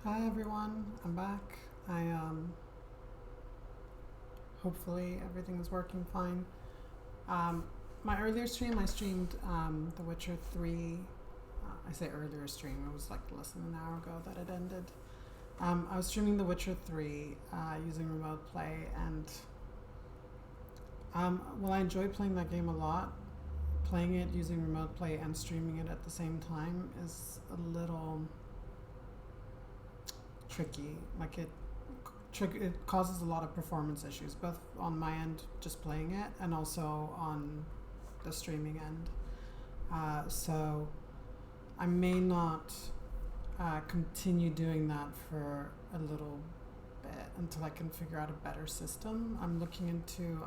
Hi everyone, I'm back. Hopefully everything is working fine. Um, my earlier stream, I streamed The Witcher 3. I say earlier stream, it was like less than an hour ago that it ended. I was streaming The Witcher 3 using remote play, and I enjoy playing that game a lot. Playing it using remote play and streaming it at the same time is a little tricky. It causes a lot of performance issues, both on my end, just playing it, and also on the streaming end. So I may not continue doing that for a little bit until I can figure out a better system. I'm looking into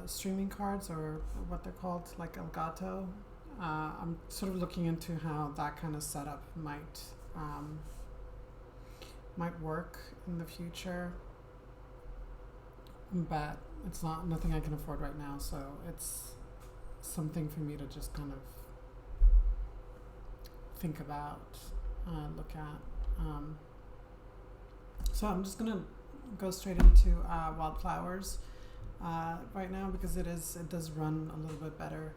streaming cards, or what they're called, like Elgato. I'm sort of looking into how that kind of setup might work in the future, but it's not nothing I can afford right now. So it's something for me to just kind of think about, look at. So I'm just gonna go straight into Wylde Flowers right now, because it does run a little bit better.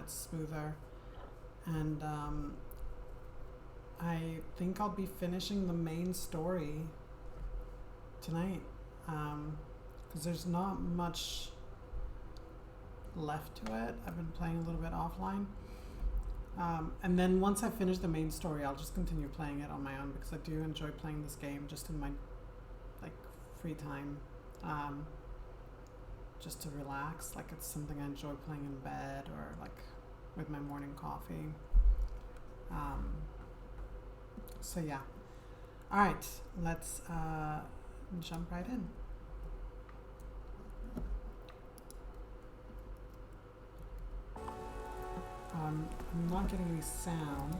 It's smoother, and I think I'll be finishing the main story tonight, because there's not much left to it. I've been playing a little bit offline, and then once I finish the main story, I'll just continue playing it on my own, because I do enjoy playing this game just in my free time, just to relax. Like, it's something I enjoy playing in bed, or like with my morning coffee. So yeah. All right, let's jump right in. I'm not getting any sound.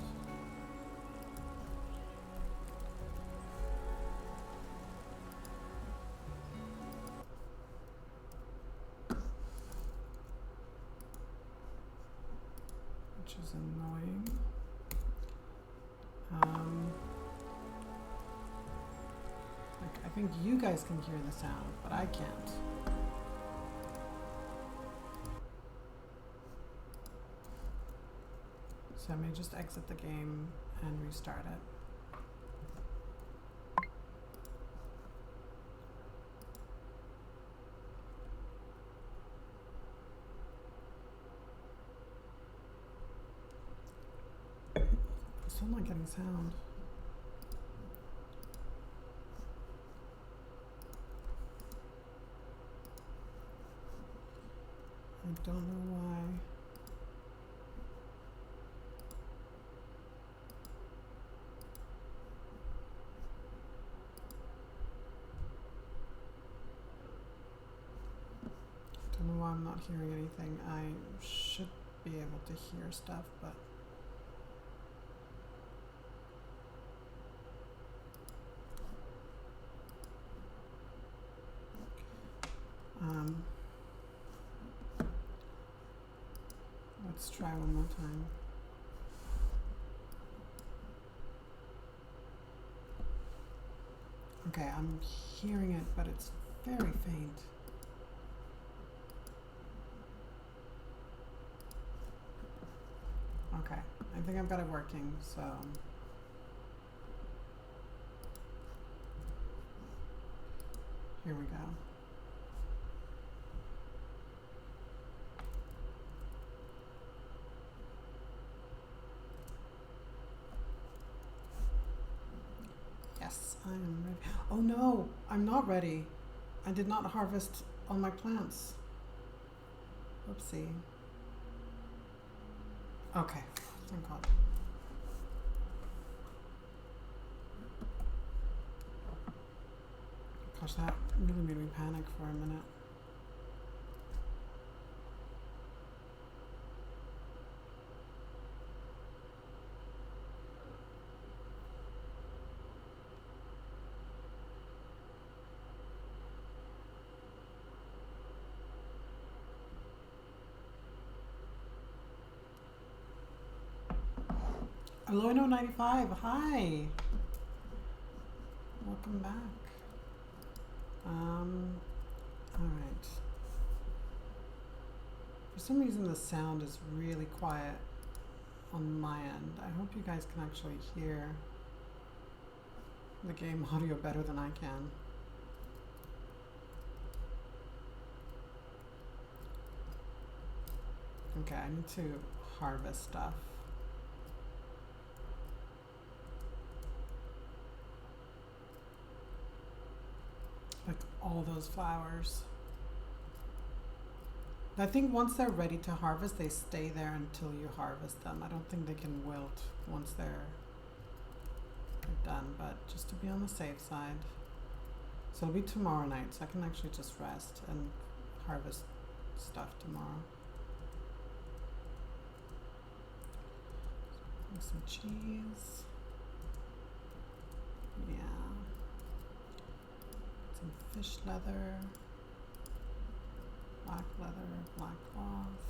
Which is annoying. I think you guys can hear the sound, but I can't. So I may just exit the game and restart it. I'm still not getting sound. I don't know why. I don't know why I'm not hearing anything. I should be able to hear stuff, but let's try one more time. Okay, I'm hearing it, but it's very faint. Okay, I think I've got it working, so here we go. Yes, I am ready. Oh no, I'm not ready. I did not harvest all my plants. Whoopsie. Okay, thank God. Gosh, that really made me panic for a minute. Aloino95, hi! Welcome back. Alright. For some reason the sound is really quiet on my end. I hope you guys can actually hear the game audio better than I can. Okay, I need to harvest stuff. Like all those flowers. I think once they're ready to harvest, they stay there until you harvest them. I don't think they can wilt once they're done, but just to be on the safe side. So it'll be tomorrow night, so I can actually just rest and harvest stuff tomorrow. Make some cheese. Yeah. Some fish leather. Black leather, black cloth.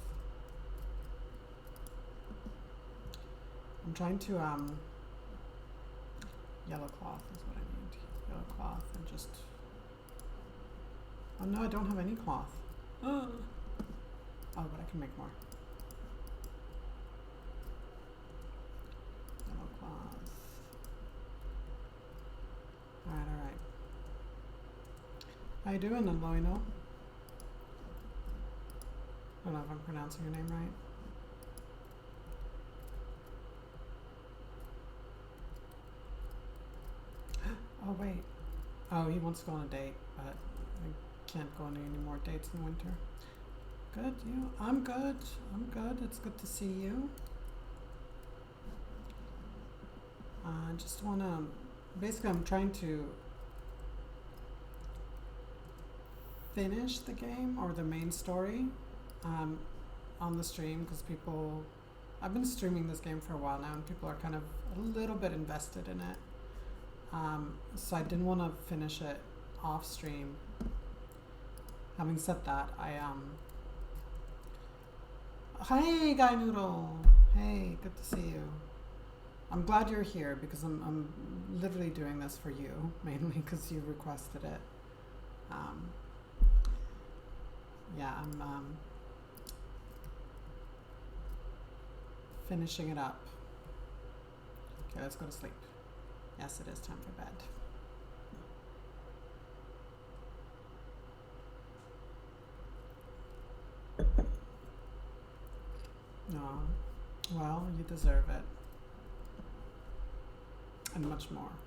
I'm trying to, yellow cloth is what I need. Yellow cloth and just, oh no, I don't have any cloth. Oh, but I can make more. Yellow cloth. Alright. How you doing, Aloino? I don't know if I'm pronouncing your name right. Oh wait. Oh, he wants to go on a date, but I can't go on any more dates in winter. Good, you? I'm good. I'm good. It's good to see you. I just want to... Basically, I'm trying to finish the game, or the main story, on the stream, because people... I've been streaming this game for a while now, and people are kind of a little bit invested in it. So I didn't want to finish it off stream. Having said that, Hi, Guy Noodle! Hey, good to see you. I'm glad you're here, because I'm literally doing this for you, mainly because you requested it. Yeah, I'm finishing it up. Okay, let's go to sleep. Yes, it is time for bed. No. Well, you deserve it. And much more.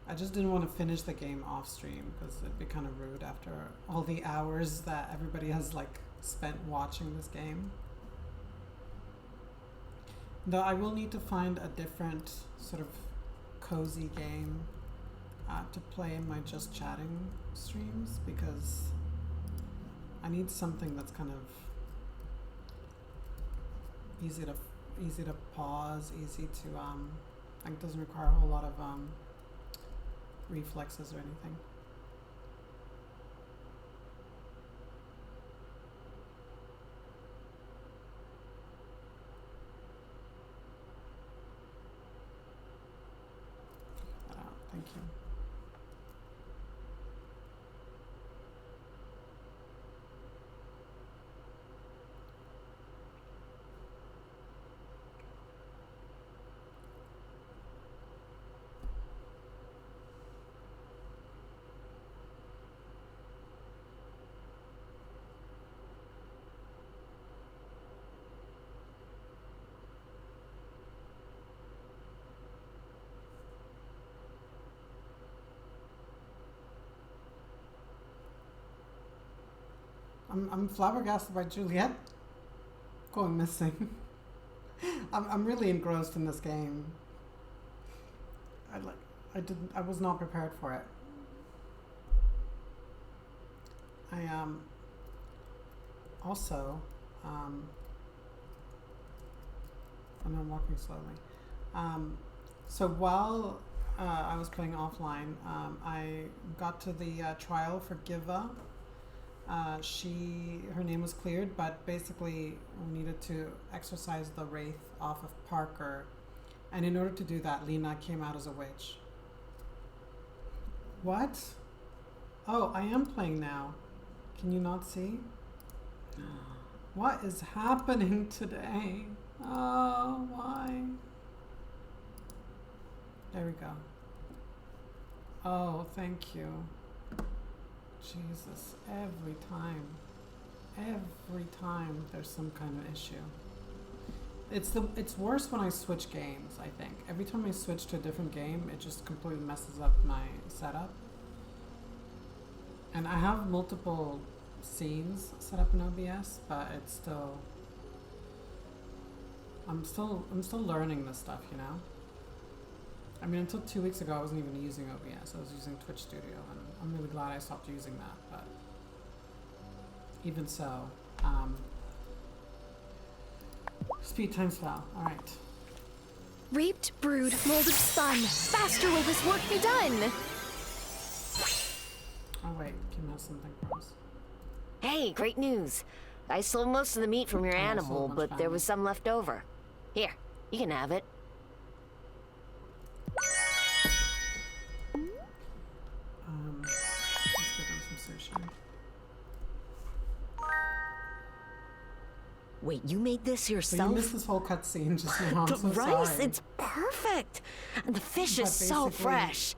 I just didn't want to finish the game off stream because it'd be kind of rude after all the hours that everybody has like spent watching this game. Though I will need to find a different sort of cozy game to play in my just chatting streams, because I need something that's kind of easy to pause, easy to like doesn't require a whole lot of reflexes or anything. Thank you. I'm flabbergasted by Juliet going missing. I'm really engrossed in this game. I was not prepared for it. I also and I'm walking slowly. So while I was playing offline, I got to the trial for Giva. Her name was cleared, but basically we needed to exorcise the wraith off of Parker, and in order to do that, Lena came out as a witch. What? Oh, I am playing now. Can you not see? What is happening today? Oh, why? There we go. Oh, thank you. Jesus, every time there's some kind of issue. It's worse when I switch games, I think. Every time I switch to a different game, it just completely messes up my setup. And I have multiple scenes set up in OBS, but it's still I'm still learning this stuff, you know? I mean, until 2 weeks ago, I wasn't even using OBS. I was using Twitch Studio, and I'm really glad I stopped using that, but even so, speed times fell. All right. Reaped, brewed, molded, spun. Faster will this work be done. Oh wait, Kim has something for us. Hey, great news. I sold most of the meat from your animal, but there was some left over. Here, you can have it. Let's give them some sushi. Wait, you made this So yourself? you missed this whole cutscene just now. The I'm so rice, sorry. it's perfect. And the fish But is so basically, fresh.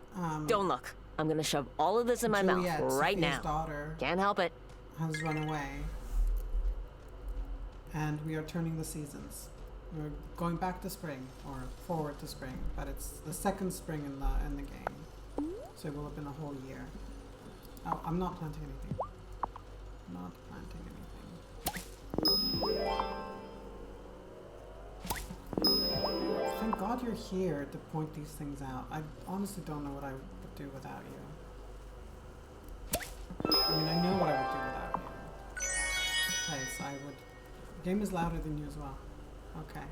Don't look. I'm gonna shove all of this in my Juliet, mouth right Sophia's now. daughter, Can't help it. has run away, and we are turning the seasons. We're going back to spring, or forward to spring, but it's the second spring in the game, so it will have been a whole year. Oh, I'm not planting anything. Not planting anything. Thank God you're here to point these things out. I honestly don't know what I would do without you. I mean, I know what I would do without you. Okay, so I would... The game is louder than you as well. Okay.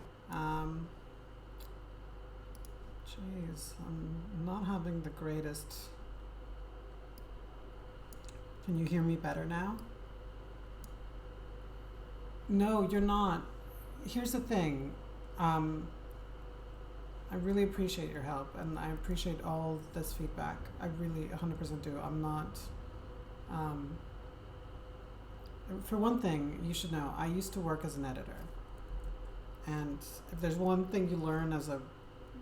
Jeez, I'm not having the greatest... Can you hear me better now? No, you're not. Here's the thing. I really appreciate your help, and I appreciate all this feedback. I really 100% do. I'm not... for one thing, you should know, I used to work as an editor. And if there's one thing you learn as a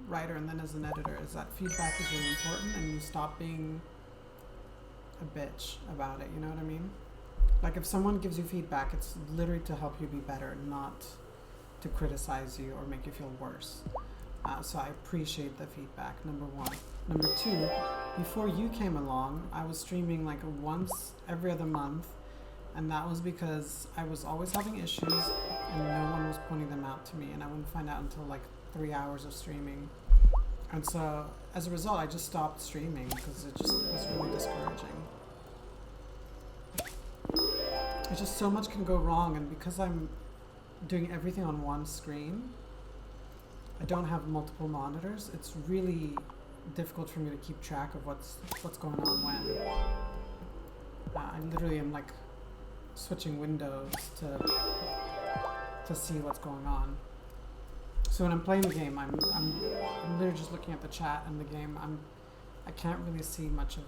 writer and then as an editor, is that feedback is really important, and you stop being a bitch about it, you know what I mean? Like, if someone gives you feedback, it's literally to help you be better, not to criticize you or make you feel worse. So I appreciate the feedback, number one. Number two, before you came along, I was streaming like once every other month, and that was because I was always having issues and no one was pointing them out to me, and I wouldn't find out until like 3 hours of streaming. And so as a result, I just stopped streaming because it just was really discouraging. It's just so much can go wrong, and because I'm doing everything on one screen, I don't have multiple monitors. It's really difficult for me to keep track of what's going on when. I literally am like switching windows to see what's going on. So when I'm playing the game, I'm literally just looking at the chat and the game. I can't really see much of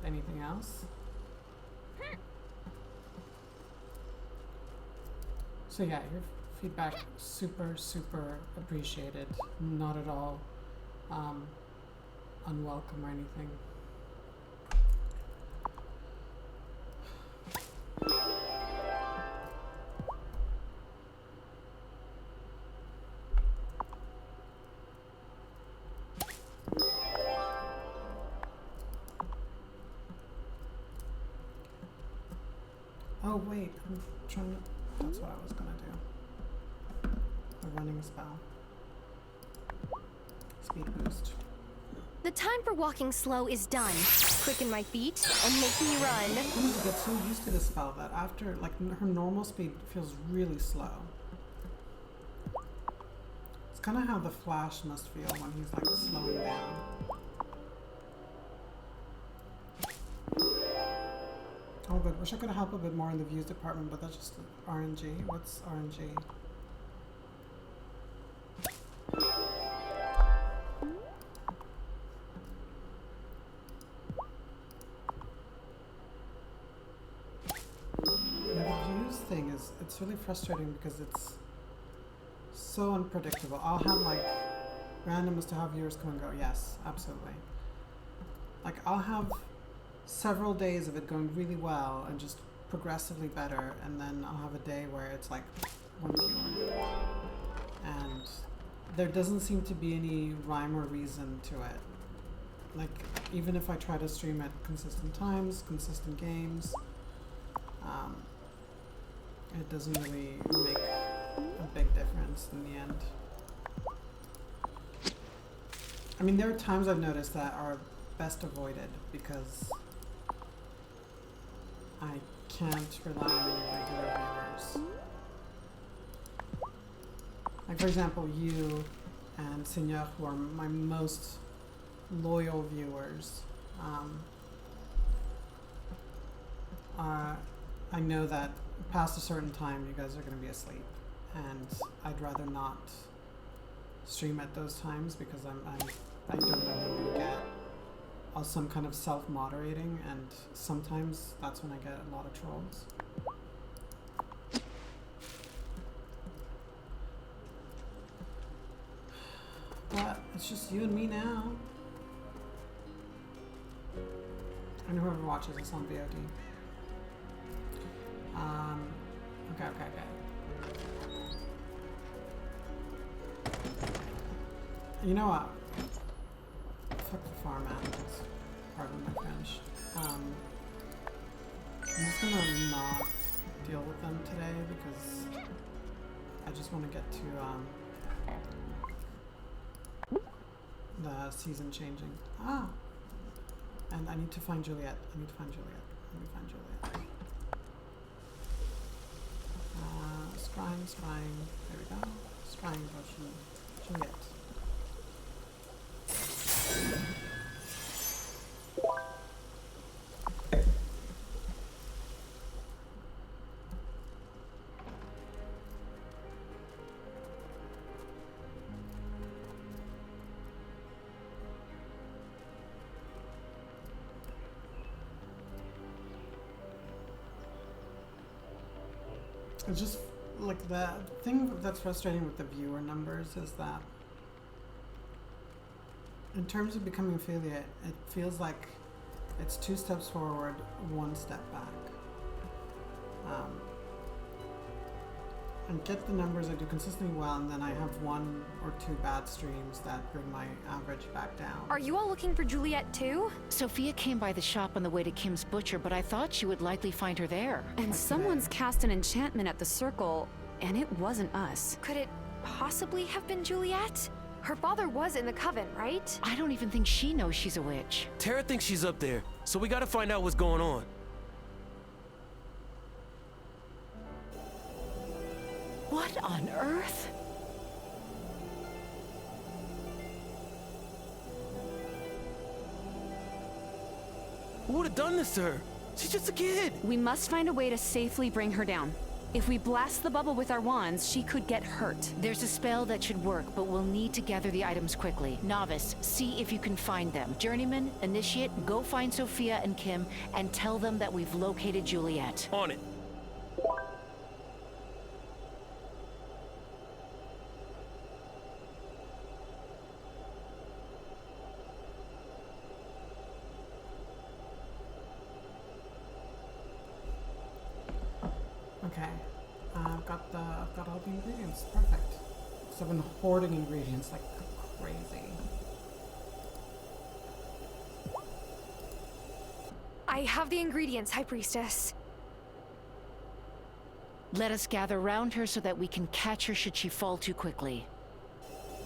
anything else. So yeah, your feedback super appreciated. Not at all unwelcome or anything. Oh wait, I'm trying to... That's what I was gonna do. A running spell. Speed boost. The time for walking slow is done. Quicken my feet and make me run. I need to get so used to this spell that after, like, her normal speed feels really slow. It's kind of how the Flash must feel when he's, like, slowing down. Oh, good. Wish I could help a bit more in the views department, but that's just RNG. What's RNG? Yeah, the views thing is, it's really frustrating because it's so unpredictable. I'll have like random as to how viewers come and go. Yes, absolutely. Like I'll have several days of it going really well and just progressively better, and then I'll have a day where it's like one viewer. And there doesn't seem to be any rhyme or reason to it. Like even if I try to stream at consistent times, consistent games, it doesn't really make a big difference in the end. I mean, there are times I've noticed that are best avoided because I can't rely on any regular viewers. Like for example, you and Seigneur, who are my most loyal viewers, I know that past a certain time you guys are going to be asleep, and I'd rather not stream at those times because I don't know when I'm going to get some kind of self-moderating, and sometimes that's when I get a lot of trolls. But it's just you and me now. And whoever watches this on VOD. Okay. You know what? Fuck the farm animals. Pardon my French. I'm just gonna not deal with them today because I just want to get to the season changing. And I need to find Juliet. Scrying. There we go. Scrying potion. Juliet. It's just like the thing that's frustrating with the viewer numbers is that in terms of becoming affiliate, it feels like it's 2 steps forward, 1 step back. And get the numbers I do consistently well, and then I have 1 or 2 bad streams that bring my average back down. Are you all looking for Juliet too? Sophia came by the shop on the way to Kim's Butcher, but I thought she would likely find her there. And someone's cast an enchantment at the circle, and it wasn't us. Could it possibly have been Juliet? Her father was in the coven, right? I don't even think she knows she's a witch. Tara thinks she's up there, so we gotta find out what's going on. What on earth? Who would have done this to her? She's just a kid. We must find a way to safely bring her down. If we blast the bubble with our wands, she could get hurt. There's a spell that should work, but we'll need to gather the items quickly. Novice, see if you can find them. Journeyman, Initiate, go find Sophia and Kim and tell them that we've located Juliet. On it. Okay, I've got all the ingredients. Perfect. So I've been hoarding ingredients like crazy. I have the ingredients, High Priestess. Let us gather round her so that we can catch her should she fall too quickly.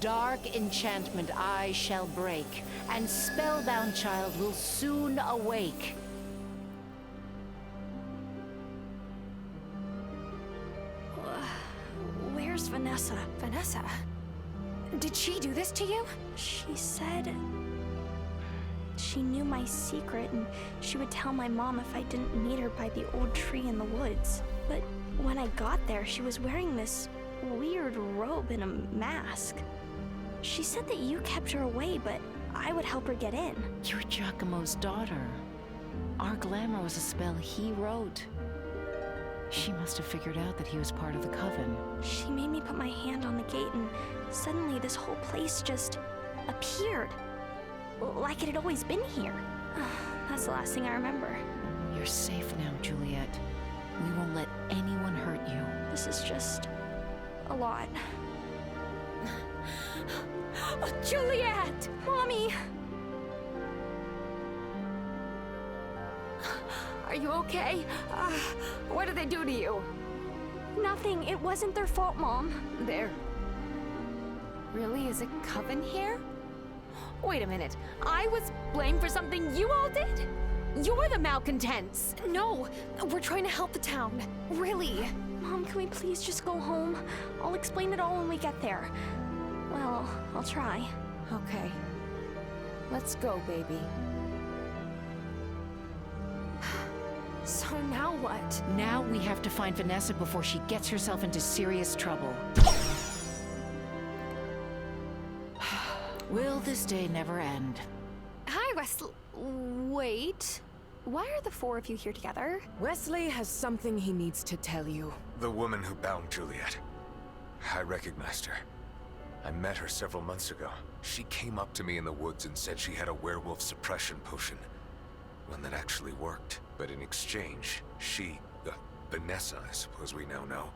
Dark enchantment I shall break, and spellbound child will soon awake. Where's Vanessa? Vanessa? Did she do this to you? She said... She knew my secret, and she would tell my mom if I didn't meet her by the old tree in the woods. But when I got there, she was wearing this weird robe and a mask. She said that you kept her away, but I would help her get in. You're Giacomo's daughter. Our glamour was a spell he wrote. She must have figured out that he was part of the coven. She made me put my hand on the gate, and suddenly this whole place just appeared. Like it had always been here. That's the last thing I remember. You're safe now, Juliet. We won't let anyone hurt you. This is just a lot. Juliet! Mommy! Are you okay? What did they do to you? Nothing. It wasn't their fault, Mom. There really is a coven here? Wait a minute. I was blamed for something you all did? You're the malcontents. No, we're trying to help the town. Really. Mom, can we please just go home? I'll explain it all when we get there. Well, I'll try. Okay. Let's go, baby. So now what? Now we have to find Vanessa before she gets herself into serious trouble. Will this day never end? Hi, Wesley. Wait. Why are the four of you here together? Wesley has something he needs to tell you. The woman who bound Juliet. I recognized her. I met her several months ago. She came up to me in the woods and said she had a werewolf suppression potion. One that actually worked. But in exchange, she, Vanessa, I suppose we now know,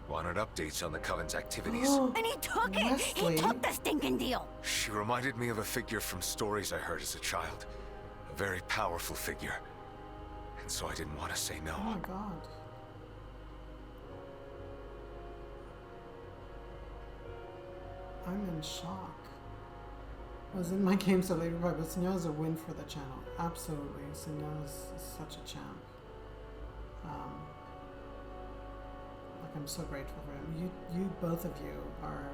wanted updates on the Coven's activities. And he took it! Wesley. He took the stinking deal! She reminded me of a figure from stories I heard as a child. A very powerful figure. And so I didn't want to say no. Oh my god. I'm in shock. I was in my game so late, but Senor is a win for the channel. Absolutely. Senor is such a champ. Like, I'm so grateful for him. You both of you are,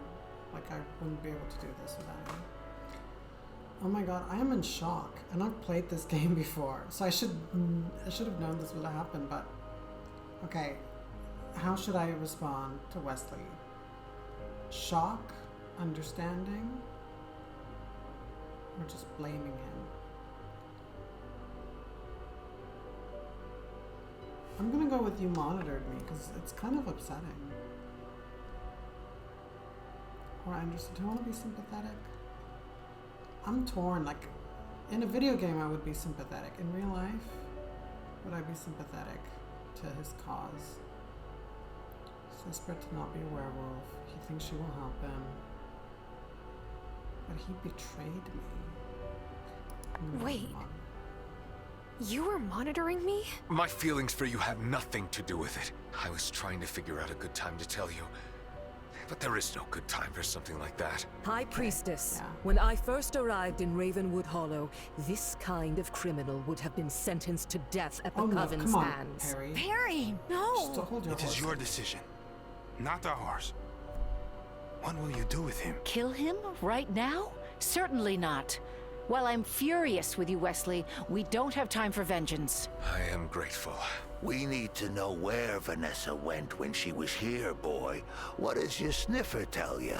like, I wouldn't be able to do this without him. Oh my god, I am in shock. And I've played this game before, so I should have known this would happen, but okay. How should I respond to Wesley? Shock? Understanding? Or just blaming him? I'm gonna go with you monitored me, because it's kind of upsetting. Or I understand. Do I want to be sympathetic? I'm torn. Like, in a video game I would be sympathetic. In real life, would I be sympathetic to his cause? He's desperate to not be a werewolf. He thinks she will help him. But he betrayed me. Wait. You were monitoring me? My feelings for you have nothing to do with it. I was trying to figure out a good time to tell you. But there is no good time for something like that. High Priestess, Yeah. when I first arrived in Ravenwood Hollow, this kind of criminal would have been sentenced to death at the Oh no, Coven's come on, hands. Perry. Perry, Just no! hold your It is horses. your decision, not ours. What will you do with him? Kill him right now? Certainly not. While I'm furious with you, Wesley, we don't have time for vengeance. I am grateful. We need to know where Vanessa went when she was here, boy. What does your sniffer tell you?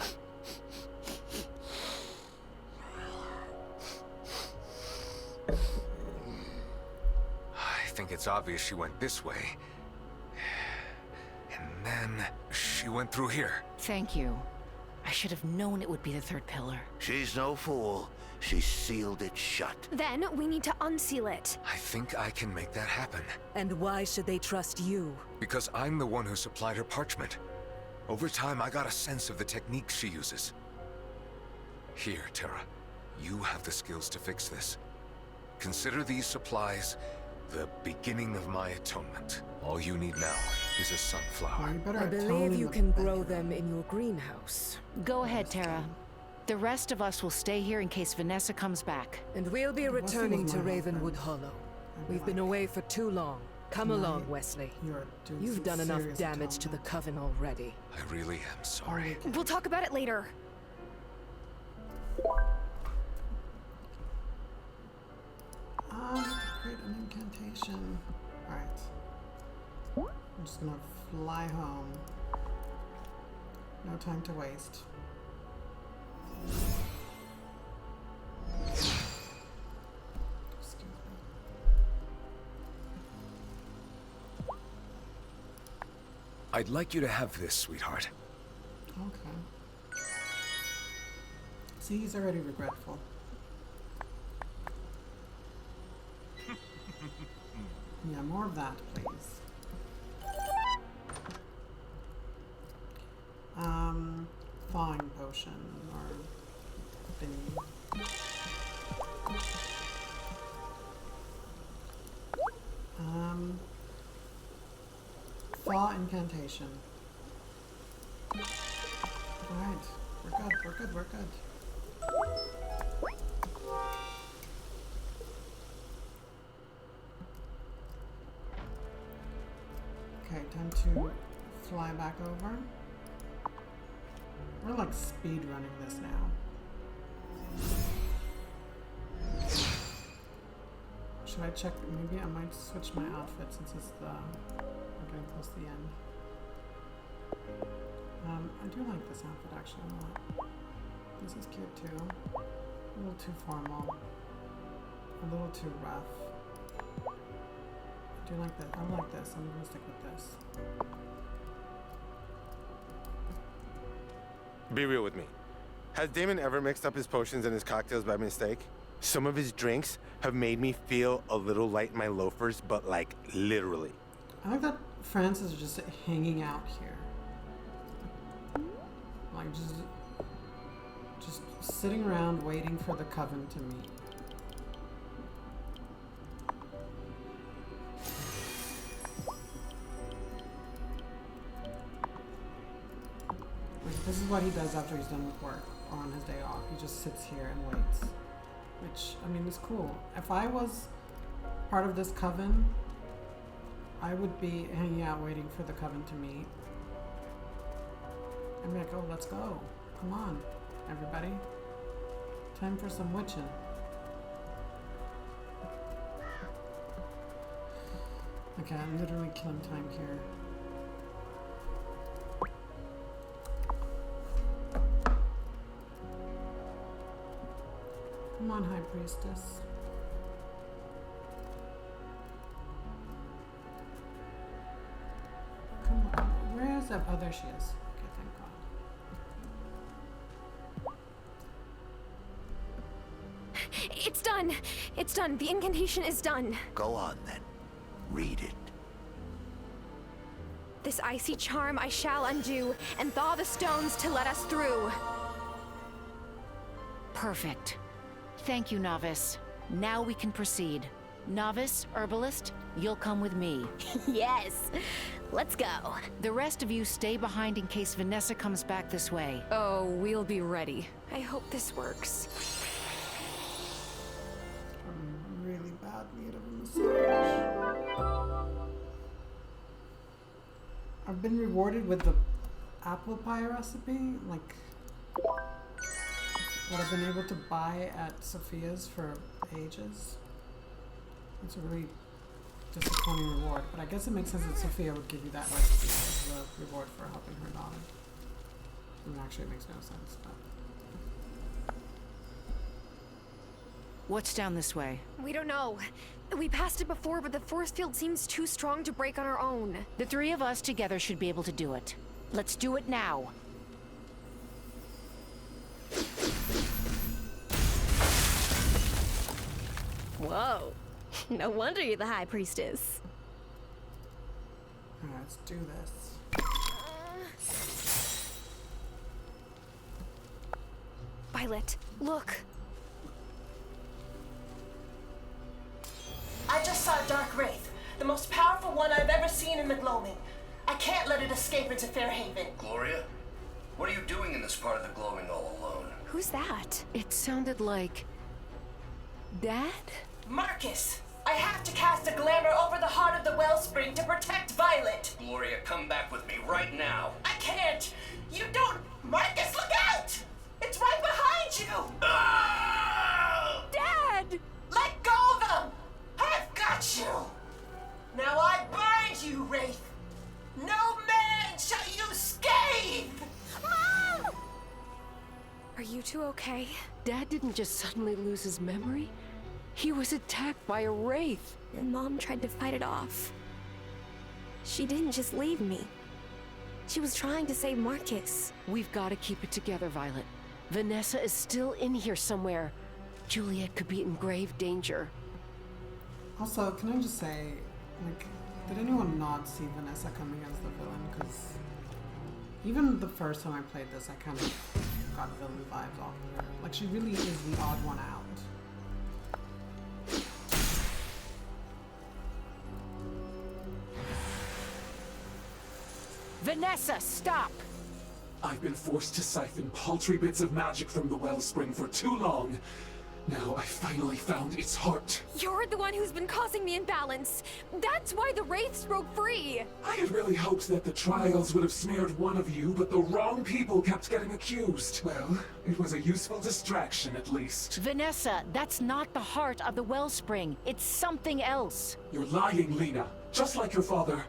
I think it's obvious she went this way. And then she went through here. Thank you. I should have known it would be the third pillar. She's no fool. She sealed it shut. Then we need to unseal it. I think I can make that happen. And why should they trust you? Because I'm the one who supplied her parchment. Over time, I got a sense of the techniques she uses. Here, Terra. You have the skills to fix this. Consider these supplies the beginning of my atonement. All you need now is a Well, sunflower. you better I atone believe in you the can grow bedroom. them in your greenhouse. Go ahead, Tara. The rest of us will stay here in case Vanessa comes back. And we'll be Wesley returning was to my Ravenwood husband. Hollow. I'd be We've been like, away for too long. Come tonight, along, Wesley. You're doing You've some done enough serious damage to the atonement. Coven already. I really am sorry. We'll talk about it later. Create an incantation. Alright. I'm just gonna fly home. No time to waste. Excuse me. I'd like you to have this, sweetheart. Okay. See, he's already regretful. Yeah, more of that, please. Thawing potion or thingy. Thaw incantation. Alright, we're good, we're good, we're good. Okay, time to fly back over. We're like speed running this now. Should I check? Maybe I might switch my outfit since it's we're getting close to the end. I do like this outfit actually a lot. This is cute too. A little too formal. A little too rough. I do like that. I like this. I'm gonna stick with this. Be real with me. Has Damon ever mixed up his potions and his cocktails by mistake? Some of his drinks have made me feel a little light in my loafers, but like literally. I like that Francis is just hanging out here. Like just sitting around waiting for the coven to meet. This is what he does after he's done with work or on his day off. He just sits here and waits. Which, I mean, is cool. If I was part of this coven, I would be hanging out waiting for the coven to meet. I'd be like, oh, let's go. Come on, everybody. Time for some witching. Okay, I'm literally killing time here. Come on, High Priestess. Come on. Where is that? Oh, there she is. Okay, thank God. It's done. It's done. The incantation is done. Go on then. Read it. This icy charm I shall undo and thaw the stones to let us through. Perfect. Thank you, Novice. Now we can proceed. Novice, Herbalist, you'll come with me. Yes. Let's go. The rest of you stay behind in case Vanessa comes back this way. Oh, we'll be ready. I hope this works. I'm in really bad need of a massage. I've been rewarded with the apple pie recipe, like what I've been able to buy at Sophia's for ages. It's a really disappointing reward, but I guess it makes sense that Sophia would give you that recipe as a reward for helping her daughter. I mean, actually, it makes no sense, but... What's down this way? We don't know. We passed it before, but the force field seems too strong to break on our own. The three of us together should be able to do it. Let's do it now. Whoa. No wonder you're the High Priestess. Alright, let's do this. Violet, look. I just saw a dark wraith, the most powerful one I've ever seen in the gloaming. I can't let it escape into Fairhaven. Gloria? What are you doing in this part of the gloaming all alone? Who's that? It sounded like... Dad? Marcus! I have to cast a glamour over the heart of the wellspring to protect Violet! Gloria, come back with me right now. I can't! You don't... Marcus, look out! It's right behind you! Dad! Let go of them! you two okay? Dad didn't just suddenly lose his memory. He was attacked by a wraith. And Mom tried to fight it off. She didn't just leave me. She was trying to save Marcus. We've got to keep it together, Violet. Vanessa is still in here somewhere. Juliet could be in grave danger. Also, can I just say, like, did anyone not see Vanessa coming as the villain? Because even the first time I played this, I kind of got villain vibes off of her. Like, she really is the odd one out. Vanessa, stop! I've been forced to siphon paltry bits of magic from the wellspring for too long. Now I finally found its heart. You're the one who's been causing the imbalance. That's why the wraiths broke free. I had really hoped that the trials would have snared one of you, but the wrong people kept getting accused. Well, it was a useful distraction at least. Vanessa, that's not the heart of the wellspring. It's something else. You're lying, Lena. Just like your father.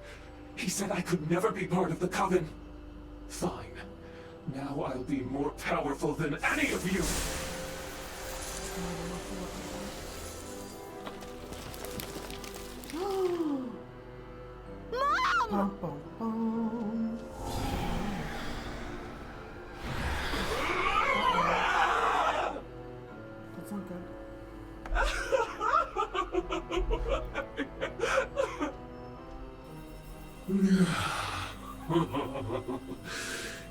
He said I could never be part of the Coven. Fine. Now I'll be more powerful than any of you. Mom! That's not good.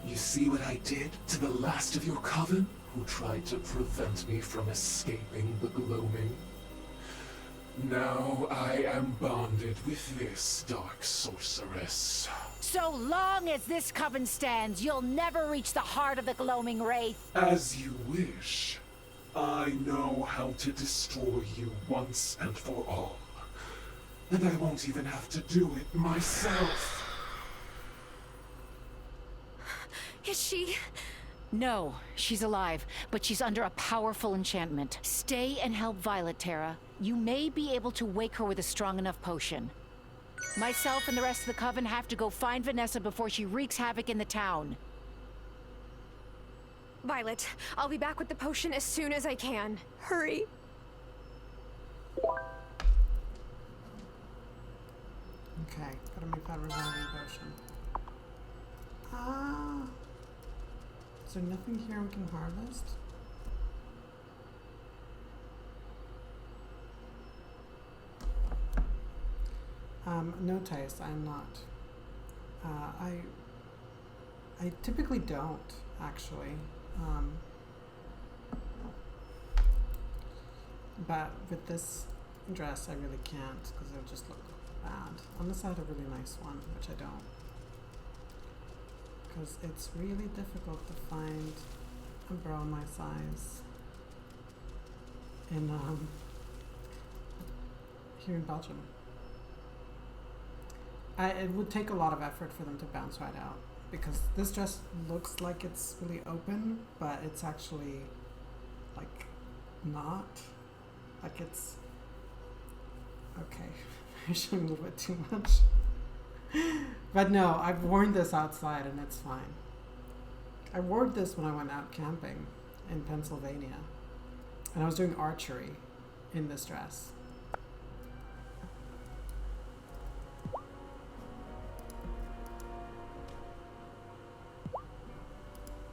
You see what I did to the last of your coven, who tried to prevent me from escaping the gloaming? Now I am bonded with this dark sorceress. So long as this coven stands, you'll never reach the heart of the gloaming wraith. As you wish. I know how to destroy you once and for all. And I won't even have to do it myself. Is she? No, she's alive, but she's under a powerful enchantment. Stay and help Violet, Terra. You may be able to wake her with a strong enough potion. Myself and the rest of the Coven have to go find Vanessa before she wreaks havoc in the town. Violet, I'll be back with the potion as soon as I can. Hurry. Okay, gotta make that reviving potion. Is there nothing here we can harvest? No taste, I'm not. I typically don't, actually. But with this dress, I really can't, because it would just look bad. Unless I had a really nice one, which I don't. Because it's really difficult to find a bra my size in here in Belgium. It would take a lot of effort for them to bounce right out, because this dress looks like it's really open, but it's actually like not. Like it's okay. I'm showing a little bit too much. But no, I've worn this outside and it's fine. I wore this when I went out camping in Pennsylvania, and I was doing archery in this dress.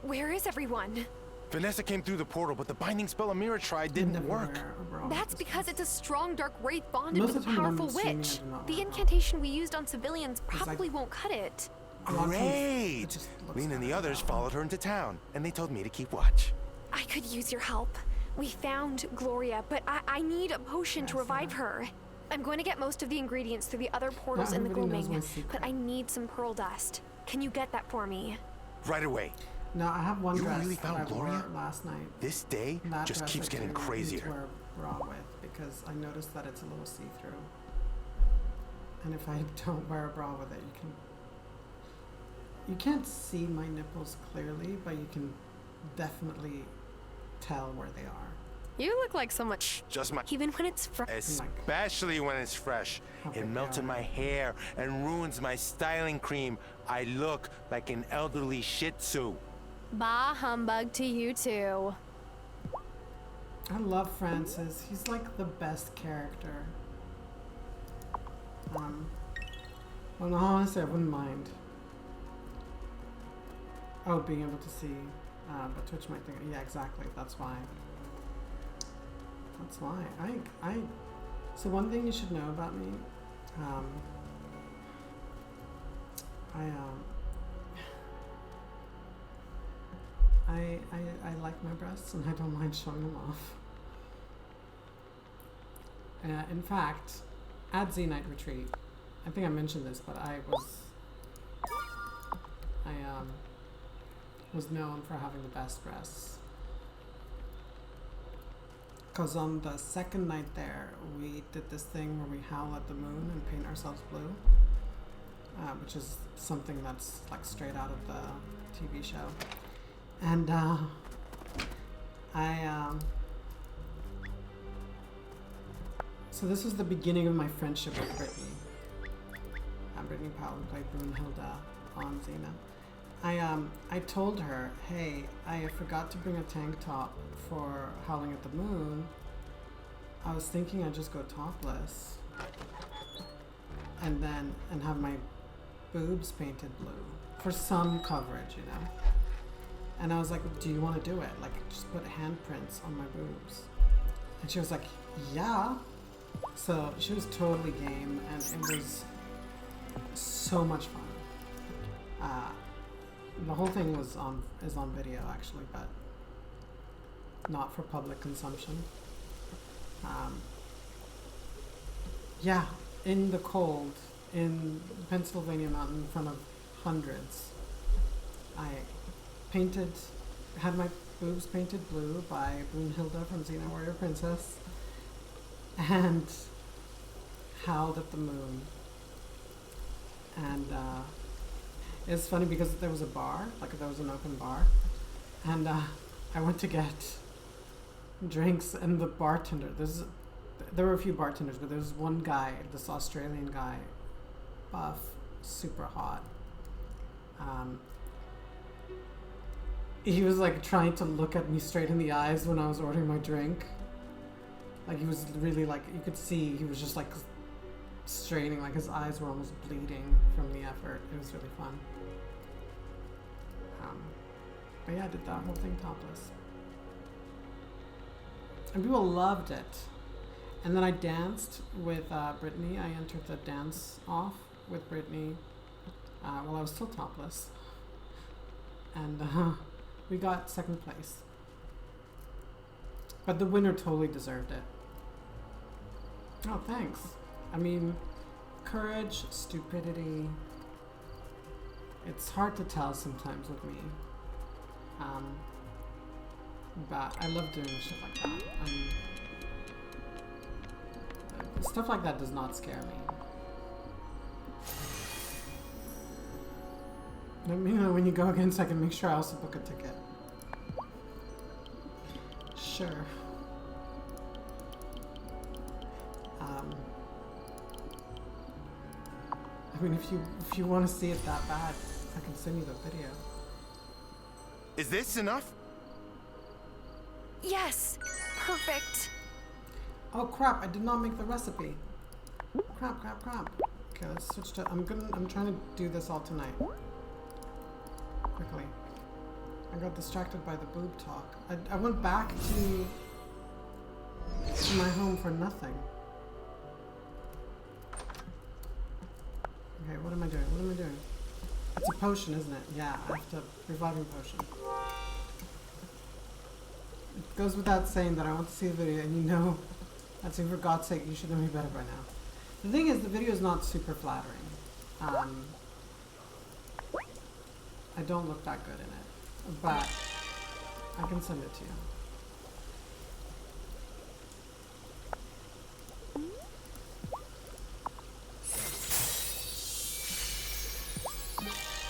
Where is everyone? Vanessa came through the portal, but the binding spell Amira tried didn't work. That's because it's a strong dark wraith bonded Most with a of the time powerful I'm assuming witch. I do not The want incantation we used on civilians probably won't cut it. Great! Lena and the others followed her into town, and they told me to keep watch. I could use your help. We found Gloria, but I need a potion to revive her. I'm going to get most of the ingredients through the other portals in the gloaming, but I need some pearl dust. Can you get that for me? Right away. No, I have one You dress really that found I wore Gloria? last night. This day That just dress keeps I getting do need to crazier. wear a bra with, because I noticed that it's a little see-through. And if I don't wear a bra with it, you can't see my nipples clearly, but you can definitely tell where they are. You look like someone. Just my. Even when it's fresh. Especially when it's fresh. It melts in my hair and ruins my styling cream. I look like an elderly Shih Tzu. Bah humbug to you too. I love Francis. He's like the best character. Well, honestly, I wouldn't mind. Oh, being able to see, but Twitch might think, yeah, exactly. That's why. That's why. So one thing you should know about me, I like my breasts and I don't mind showing them off. In fact, at Z-Night Retreat, I think I mentioned this, but I was known for having the best breasts. Because on the second night there, we did this thing where we howl at the moon and paint ourselves blue, which is something that's like straight out of the TV show. And so this was the beginning of my friendship with Brittany. Brittany Powell, who played Brunhilde on Xena. I told her, hey, I forgot to bring a tank top for Howling at the Moon. I was thinking I'd just go topless and have my boobs painted blue for some coverage, you know. And I was like, do you want to do it? Like, just put handprints on my boobs. And she was like, yeah. So she was totally game, and it was so much fun. The whole thing is on video actually, but not for public consumption. Yeah, in the cold, in Pennsylvania mountain in front of hundreds. I had my boobs painted blue by Brunhilde from Xena Warrior Princess, and howled at the moon. And it's funny because there was a bar, like there was an open bar, and I went to get drinks, and the bartender, there were a few bartenders, but there was one guy, this Australian guy, buff, super hot. He was like trying to look at me straight in the eyes when I was ordering my drink. Like he was really like, you could see he was just like straining, like his eyes were almost bleeding from the effort. It was really fun. But yeah, I did that whole thing topless. And people loved it. And then I danced with Brittany. I entered the dance off with Brittany while I was still topless. And we got second place. But the winner totally deserved it. Oh, thanks. I mean, courage, stupidity. It's hard to tell sometimes with me. But I love doing shit like that. Stuff like that does not scare me. Let me know when you go again so I can make sure I also book a ticket. Sure. I mean, if you want to see it that bad, I can send you the video. Is this enough? Yes, perfect. Oh crap! I did not make the recipe. Crap. Okay, let's switch to. I'm trying to do this all tonight. Quickly. I got distracted by the boob talk. I went back to my home for nothing. Okay, what am I doing? It's a potion, isn't it? Yeah, I have to reviving potion. It goes without saying that I want to see the video, and you know, I'd say for God's sake, you should know me better by now. The thing is, the video is not super flattering. I don't look that good in it, but I can send it to you.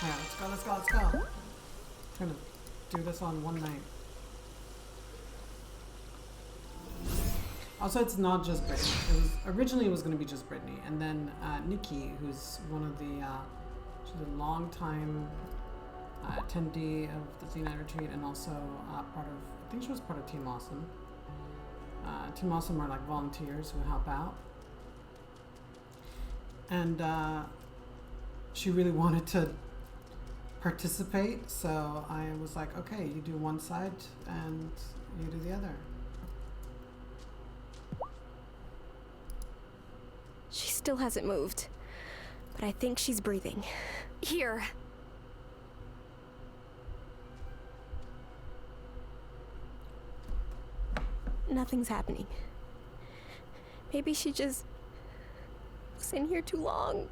Alright, let's go. I'm gonna do this on one night. Also, it's not just Brittany. Originally it was gonna be just Brittany, and then Nikki, who's one of the she's a long time attendee of the Z-Night Retreat and also part of, I think she was part of Team Awesome. Team Awesome are like volunteers who help out. And she really wanted to participate, so I was like, okay, you do one side and you do the other. She still hasn't moved, but I think she's breathing. Here. Nothing's happening. Maybe she just was in here too long.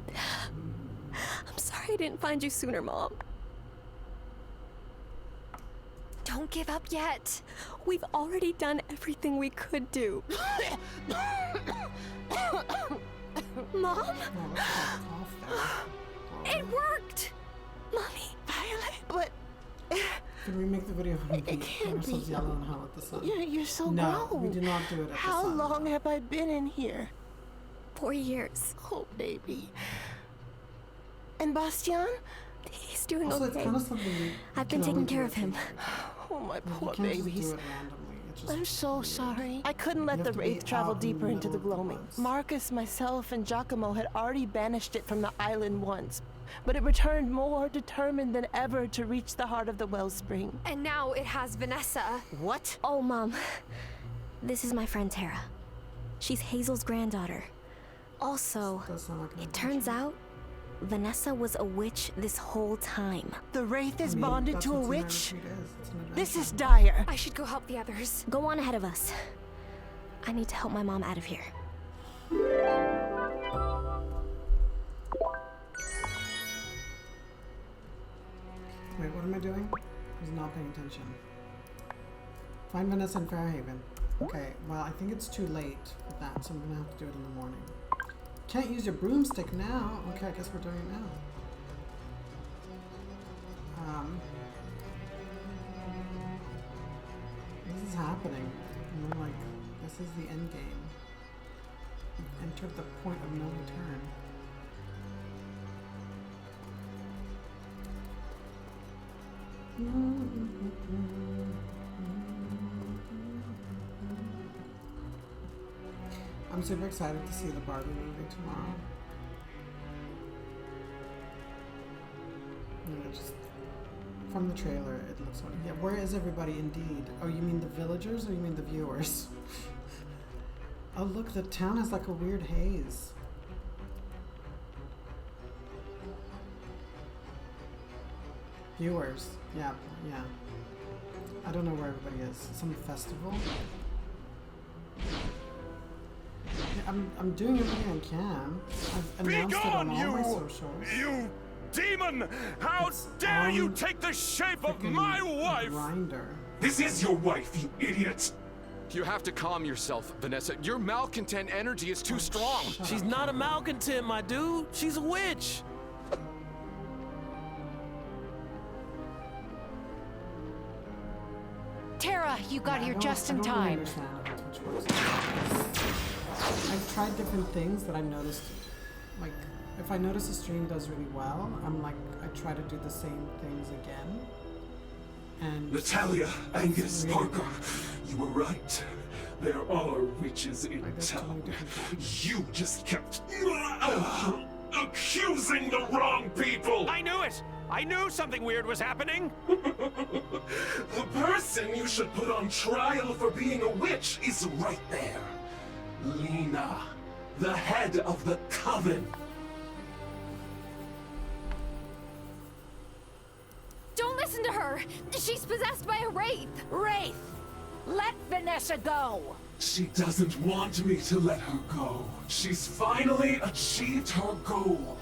I'm sorry I didn't find you sooner, Mom. Don't give up yet. We've already done everything we could do. Mom? It worked! Mommy. Violet. But... Can we make the video when we It can't be. yellow and howl at the sun? You're so No, grown. we do not do it at the How sun. long have I been in here? 4 years. Oh, baby. And Bastian? He's doing Also, okay. it's kind of something you I've can been only taking care do of him. Oh, my You poor can't just babies. do it randomly. It's just I'm so weird. sorry. I couldn't let You the have to be wraith travel out in the deeper into the middle of the gloaming. woods. Marcus, myself, and Giacomo had already banished it from the island once, but it returned more determined than ever to reach the heart of the wellspring. And now it has Vanessa. What? Oh, Mom. This is my friend Tara. She's Hazel's granddaughter. Also, Does sound like an it turns out Vanessa was a witch this whole time. The wraith is I mean, bonded that's to a what Z-Night witch? Retreat is. It's an This adventure. is dire. I should go help the others. Go on ahead of us. I need to help my mom out of here. Wait, what am I doing? I was not paying attention. Find Vanessa in Fairhaven. Okay, well, I think it's too late for that, so I'm gonna have to do it in the morning. Can't use your broomstick now. Okay, I guess we're doing it now. This is happening. And I'm like, this is the end game. We've entered the point of no return. I'm super excited to see the Barbie movie tomorrow. Yeah, just from the trailer, it looks like. Yeah, where is everybody indeed? Oh, you mean the villagers or you mean the viewers? Oh, look, the town has like a weird haze. Viewers. Yeah, yeah. I don't know where everybody is. Some festival? Yeah, I'm doing everything I can. I've announced it on all my socials. You demon! How dare you take the shape of my wife! Grinder. This is your wife, you idiot! You have to calm yourself, Vanessa. Your malcontent energy is too strong. She's not a malcontent, my dude. She's a witch. Tara, you got here just in I don't really time. understand how Twitch works. I've tried different things that I noticed. Like, if I notice a stream does really well, I'm like, I try to do the same things again. And Natalia, Angus, Parker, you were right. There are witches in town. You just kept accusing the wrong people! I knew it! I knew something weird was happening! The person you should put on trial for being a witch is right there. Lena, the head of the coven. Don't listen to her! She's possessed by a wraith! Wraith! Let Vanessa go! She doesn't want me to let her go. She's finally achieved her goal.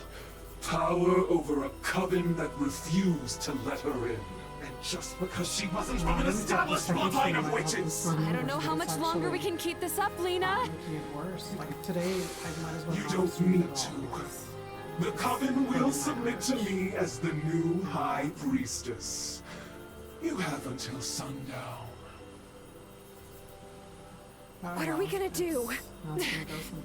Power over a coven that refused to let her in. And just because she wasn't from an established bloodline of witches. I don't know how much longer we can keep this up, Lena. Making it worse. Like today, I might as well. You not don't stream need at to. all because The coven will submit to me as the new High Priestess. You have until sundown. What are we gonna do?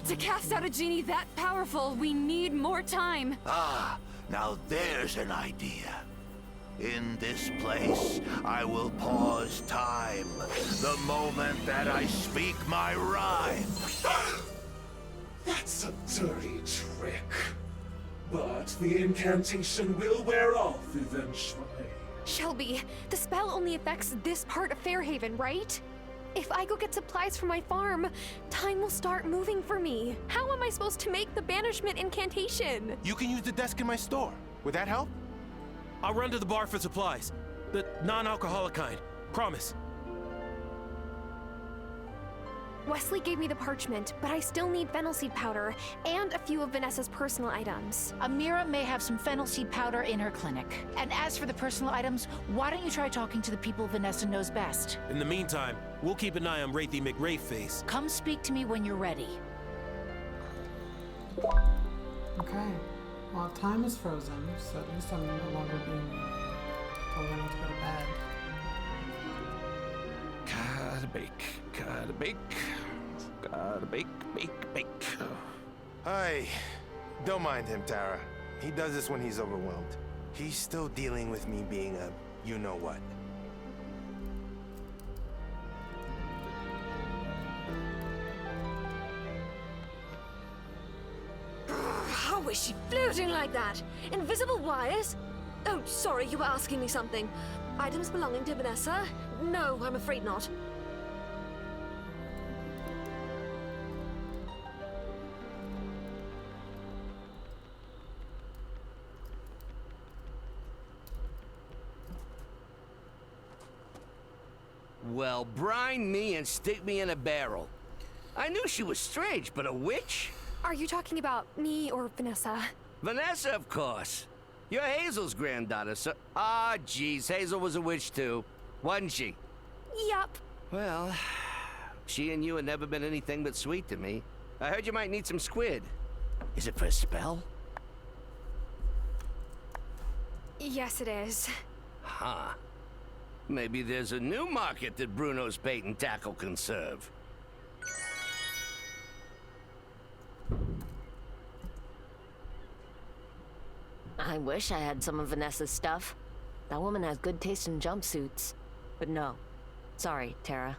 To cast out a genie that powerful, we need more time. Ah, now there's an idea. In this place, I will pause time. The moment that I speak my rhyme. That's a dirty trick. But the incantation will wear off eventually. Shelby, the spell only affects this part of Fairhaven, right? If I go get supplies from my farm, time will start moving for me. How am I supposed to make the banishment incantation? You can use the desk in my store. Would that help? I'll run to the bar for supplies. The non-alcoholic kind. Promise. Wesley gave me the parchment, but I still need fennel seed powder and a few of Vanessa's personal items. Amira may have some fennel seed powder in her clinic. And as for the personal items, why don't you try talking to the people Vanessa knows best? In the meantime, we'll keep an eye on Wraithy McRaveface. Come speak to me when you're ready. Okay. Well, time is frozen, so at least I'm no longer being told I need to go to bed. Gotta bake, gotta bake, gotta bake, bake. Hi. Don't mind him, Tara. He does this when he's overwhelmed. He's still dealing with me being a you-know-what. How is she floating like that? Invisible wires? Oh, sorry, you were asking me something. Items belonging to Vanessa? No, I'm afraid not. Well, brine me and stick me in a barrel. I knew she was strange, but a witch? Are you talking about me or Vanessa? Vanessa, of course. You're Hazel's granddaughter, so... Ah, geez, Hazel was a witch too, wasn't she? Yup. Well, she and you have never been anything but sweet to me. I heard you might need some squid. Is it for a spell? Yes, it is. Huh. Maybe there's a new market that Bruno's bait and tackle can serve. I wish I had some of Vanessa's stuff. That woman has good taste in jumpsuits. But no. Sorry, Tara.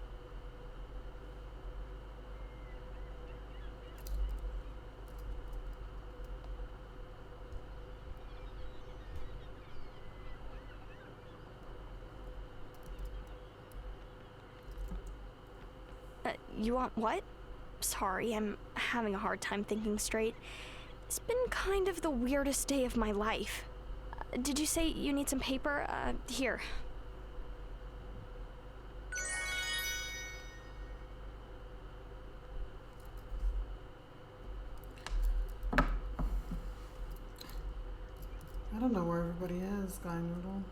You want what? Sorry, I'm having a hard time thinking straight. It's been kind of the weirdest day of my life. Did you say you need some paper? Here. I don't know where everybody is, Guy Noodle.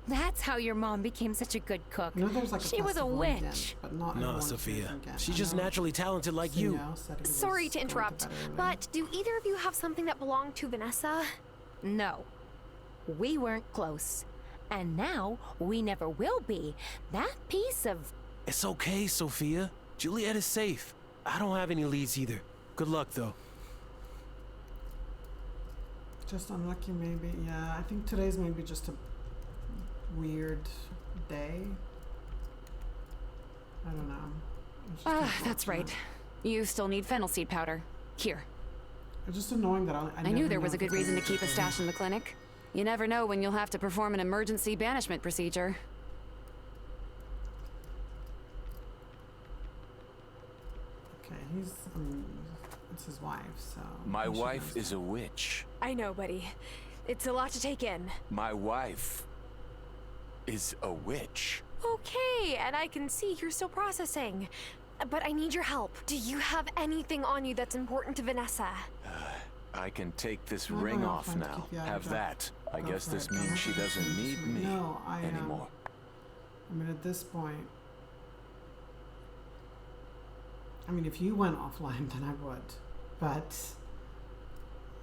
That's how your mom became such a good cook. I know there's like a She was a festival in witch. Ghent, but not No, everyone Sophia. cares in Ghent. She's I just know. naturally talented like you. Signal said he was Sorry to going interrupt, bed early. but do either of you have something that belonged to Vanessa? No. We weren't close. And now, we never will be. That piece of... It's okay, Sophia. Juliet is safe. I don't have any leads either. Good luck, though. Just unlucky, maybe. Yeah, I think today's maybe just a weird day. I don't know. It's just that's right. You still need fennel seed powder. Here. It's just annoying that I knew there was a good reason to keep a stash in the clinic. You never know when you'll have to perform an emergency banishment procedure. Okay, it's his wife, so... My he should wife know is a witch. I know, buddy. It's a lot to take in. My wife is a witch. Okay, and I can see you're still processing. But I need your help. Do you have anything on you that's important to Vanessa? I can take this No, ring no, off fine, now. keep you out of Have job. that. I Go guess for this it. means she doesn't need me No, anymore. I mean, at this point... I mean, if you went offline, then I would. But...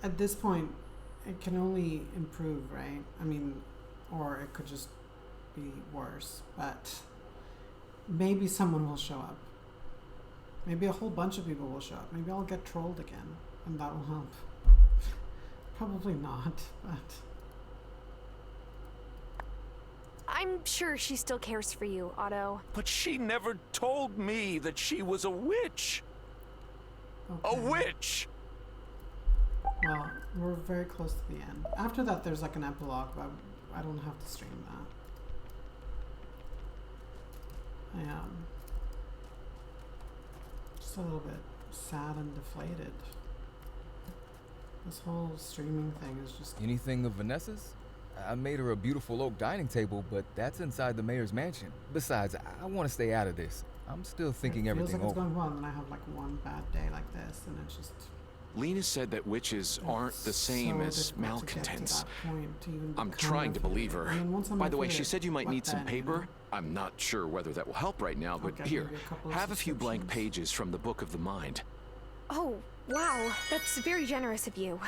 at this point, it can only improve, right? I mean, or it could just be worse. But... maybe someone will show up. Maybe a whole bunch of people will show up. Maybe I'll get trolled again, and that will help. Probably not, but... I'm sure she still cares for you, Otto. But she never told me that she was a witch. A witch! Well, we're very close to the end. After that, there's like an epilogue, but I don't have to stream that. I am just a little bit sad and deflated. This whole streaming thing is just... Anything of Vanessa's? I made her a beautiful oak dining table, but that's inside the mayor's mansion. Besides, I want to stay out of this. I'm still thinking everything over. It feels like it's going well, and then I have like one bad day like this, and it's just... Lena said that witches aren't the same so as malcontents. I'm I'm trying to believe her. I mean, once I'm By the way, affiliate, she said you might what need some then, paper. you know? I'm not sure whether that will help right now, but Okay, here, maybe a couple of have a few blank subscriptions. pages from the Book of the Mind. Oh, wow. That's very generous of you.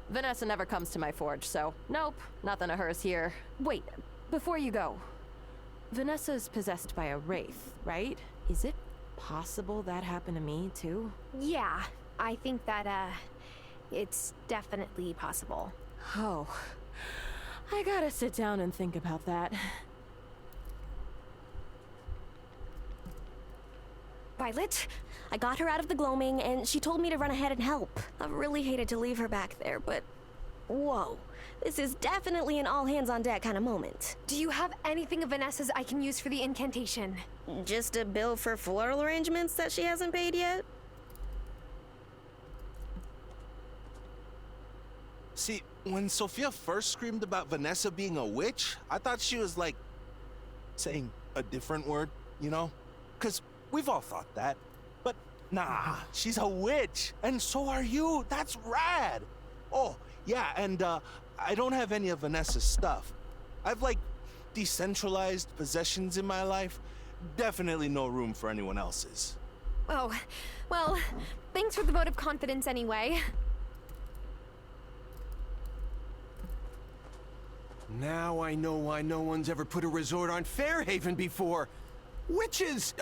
Vanessa never comes to my forge, so nope, nothing of hers here. Wait, before you go. Vanessa's possessed by a wraith, right? Is it possible that happened to me, too? Yeah, I think that, it's definitely possible. Oh, I gotta sit down and think about that. Violet, I got her out of the gloaming, and she told me to run ahead and help. I really hated to leave her back there, but... Whoa. This is definitely an all-hands-on-deck kind of moment. Do you have anything of Vanessa's I can use for the incantation? Just a bill for floral arrangements that she hasn't paid yet? See, when Sophia first screamed about Vanessa being a witch, I thought she was, like, saying a different word, you know? 'Cause we've all thought that. But nah, she's a witch, and so are you. That's rad. Oh, yeah, and I don't have any of Vanessa's stuff. I've, like, decentralized possessions in my life. Definitely no room for anyone else's. Oh, well, thanks for the vote of confidence anyway. Now I know why no one's ever put a resort on Fairhaven before. Witches!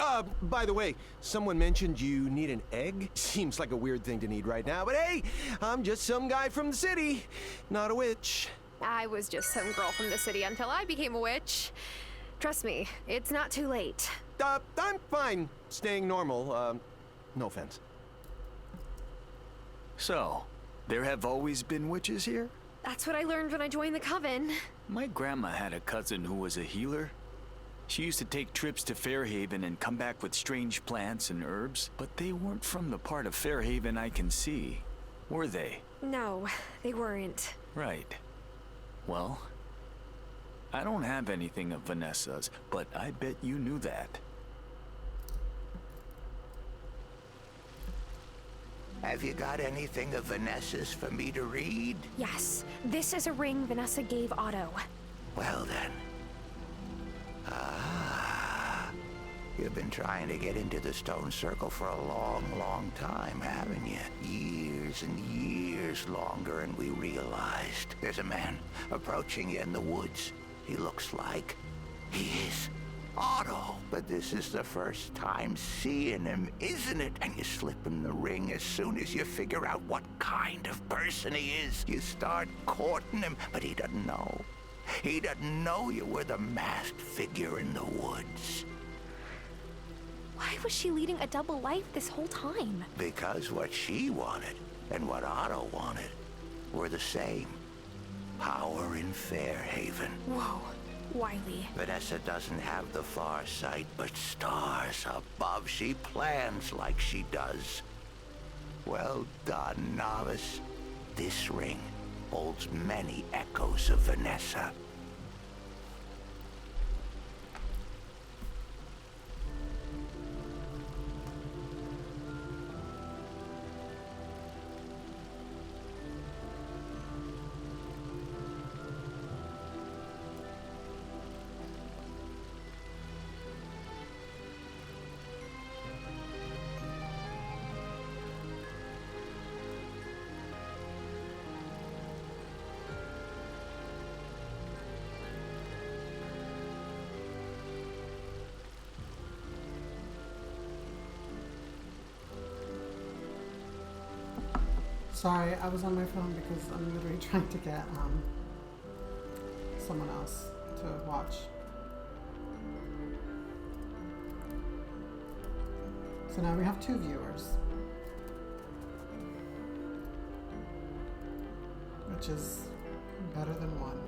By the way, someone mentioned you need an egg? Seems like a weird thing to need right now, but hey, I'm just some guy from the city, not a witch. I was just some girl from the city until I became a witch. Trust me, it's not too late. I'm fine staying normal, no offense. So, there have always been witches here? That's what I learned when I joined the coven. My grandma had a cousin who was a healer. She used to take trips to Fairhaven and come back with strange plants and herbs, but they weren't from the part of Fairhaven I can see, were they? No, they weren't. Right. Well, I don't have anything of Vanessa's, but I bet you knew that. Have you got anything of Vanessa's for me to read? Yes, this is a ring Vanessa gave Otto. Well then. You've been trying to get into the Stone Circle for a long, long time, haven't you? Years and years longer, and we realized there's a man approaching you in the woods. He looks like he is Otto. But this is the first time seeing him, isn't it? And you slip him the ring as soon as you figure out what kind of person he is. You start courting him, but he doesn't know. He doesn't know you were the masked figure in the woods. Why was she leading a double life this whole time? Because what she wanted and what Otto wanted were the same. Power in Fairhaven. Whoa, Wylde. Vanessa doesn't have the far sight, but stars above. She plans like she does. Well done, novice. This ring holds many echoes of Vanessa. Sorry, I was on my phone because I'm literally trying to get someone else to watch. So now we have 2 viewers, which is better than 1.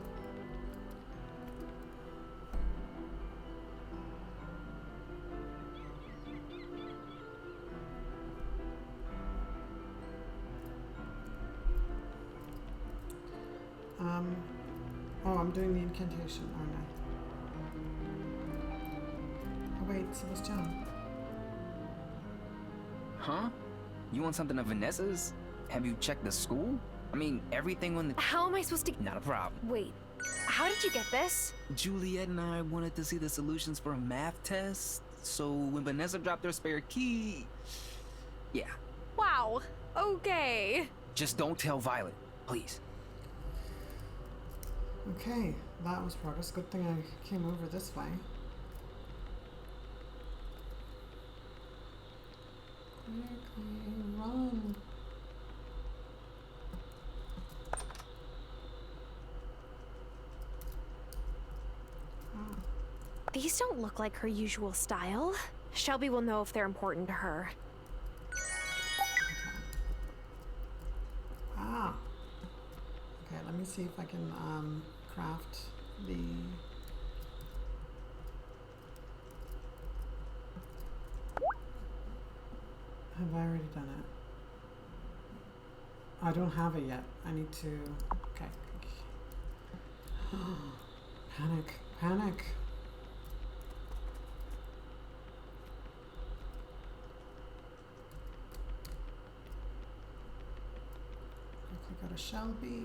Oh, I'm doing the incantation, aren't I? Oh wait, Sebastian. Huh? You want something of Vanessa's? Have you checked the school? I mean, everything on the... How am I supposed to... Not a problem. Wait, how did you get this? Juliet and I wanted to see the solutions for a math test, so when Vanessa dropped her spare key... Yeah. Wow, okay. Just don't tell Violet, please. Okay, that was progress. Good thing I came over this way. Quickly, run. These don't look like her usual style. Shelby will know if they're important to her. Ah. Okay, let me see if I can craft the... Have I already done it? I don't have it yet. I need to... Okay. Panic. Panic. Quickly go to Shelby.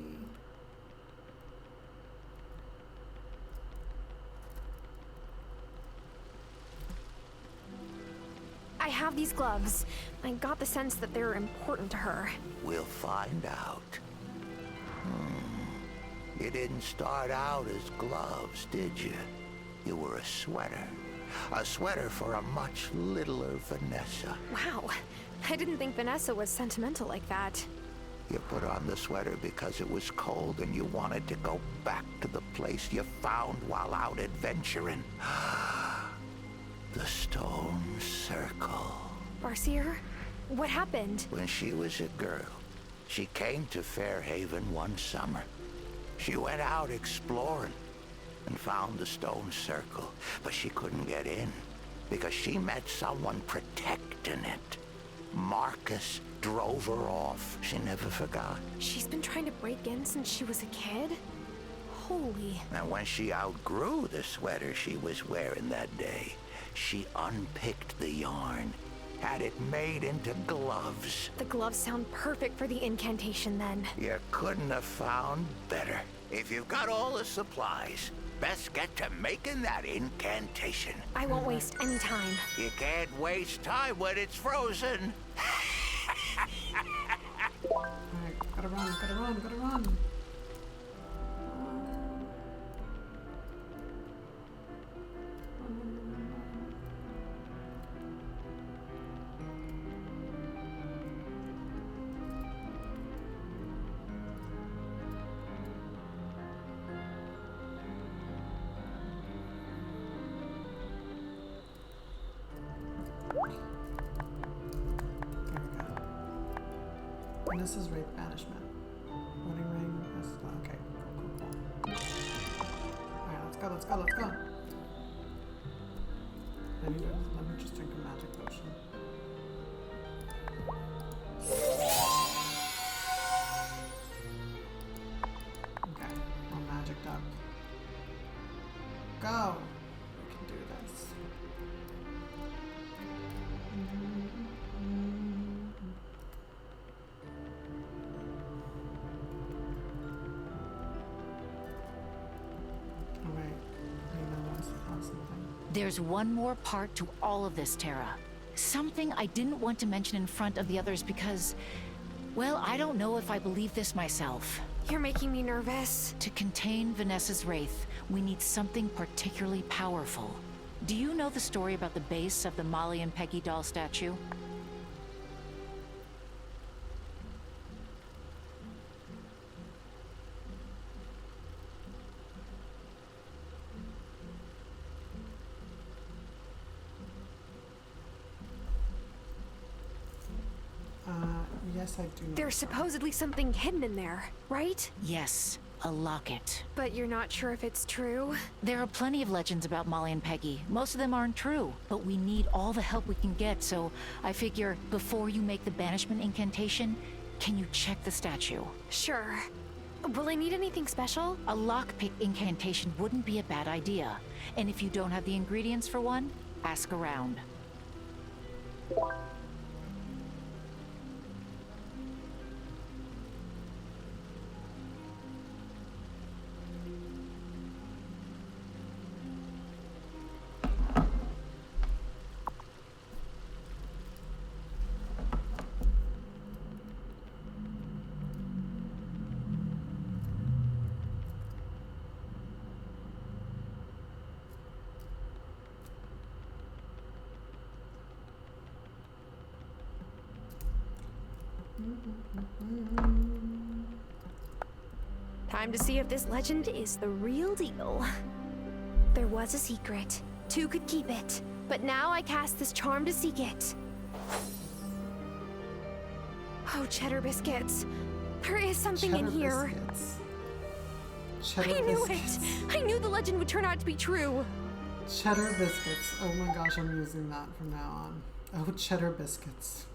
I have these gloves. I got the sense that they're important to her. We'll find out. You didn't start out as gloves, did you? You were a sweater. A sweater for a much littler Vanessa. Wow, I didn't think Vanessa was sentimental like that. You put on the sweater because it was cold and you wanted to go back to the place you found while out adventuring. The Stone Circle. Barseer, what happened? When she was a girl, she came to Fairhaven one summer. She went out exploring and found the Stone Circle, but she couldn't get in because she met someone protecting it. Marcus drove her off. She never forgot. She's been trying to break in since she was a kid? Holy. And when she outgrew the sweater she was wearing that day, she unpicked the yarn, had it made into gloves. The gloves sound perfect for the incantation then. You couldn't have found better. If you've got all the supplies, best get to making that incantation. I won't waste any time. You can't waste time when it's frozen. Alright, gotta run, gotta run, gotta run. And this is Wraith Banishment. Wedding ring is okay. Cool. Alright, let's go, let's go, let's go. Let me just drink a magic potion. Okay, all magicked up. Go! We can do this. There's one more part to all of this, Tara. Something I didn't want to mention in front of the others because, well, I don't know if I believe this myself. You're making me nervous. To contain Vanessa's wraith, we need something particularly powerful. Do you know the story about the base of the Molly and Peggy doll statue? Yes, I do know. There's supposedly something hidden in there, right? Yes, a locket. But you're not sure if it's true? There are plenty of legends about Molly and Peggy. Most of them aren't true, but we need all the help we can get, so I figure before you make the banishment incantation, can you check the statue? Sure. Will I need anything special? A lockpick incantation wouldn't be a bad idea. And if you don't have the ingredients for one, ask around. Time to see if this legend is the real deal. There was a secret. Two could keep it. But now I cast this charm to seek it. Oh, cheddar biscuits. There is something in here. I knew it! I knew the legend would turn out to be true. Cheddar biscuits. Oh my gosh, I'm using that from now on. Oh, cheddar biscuits.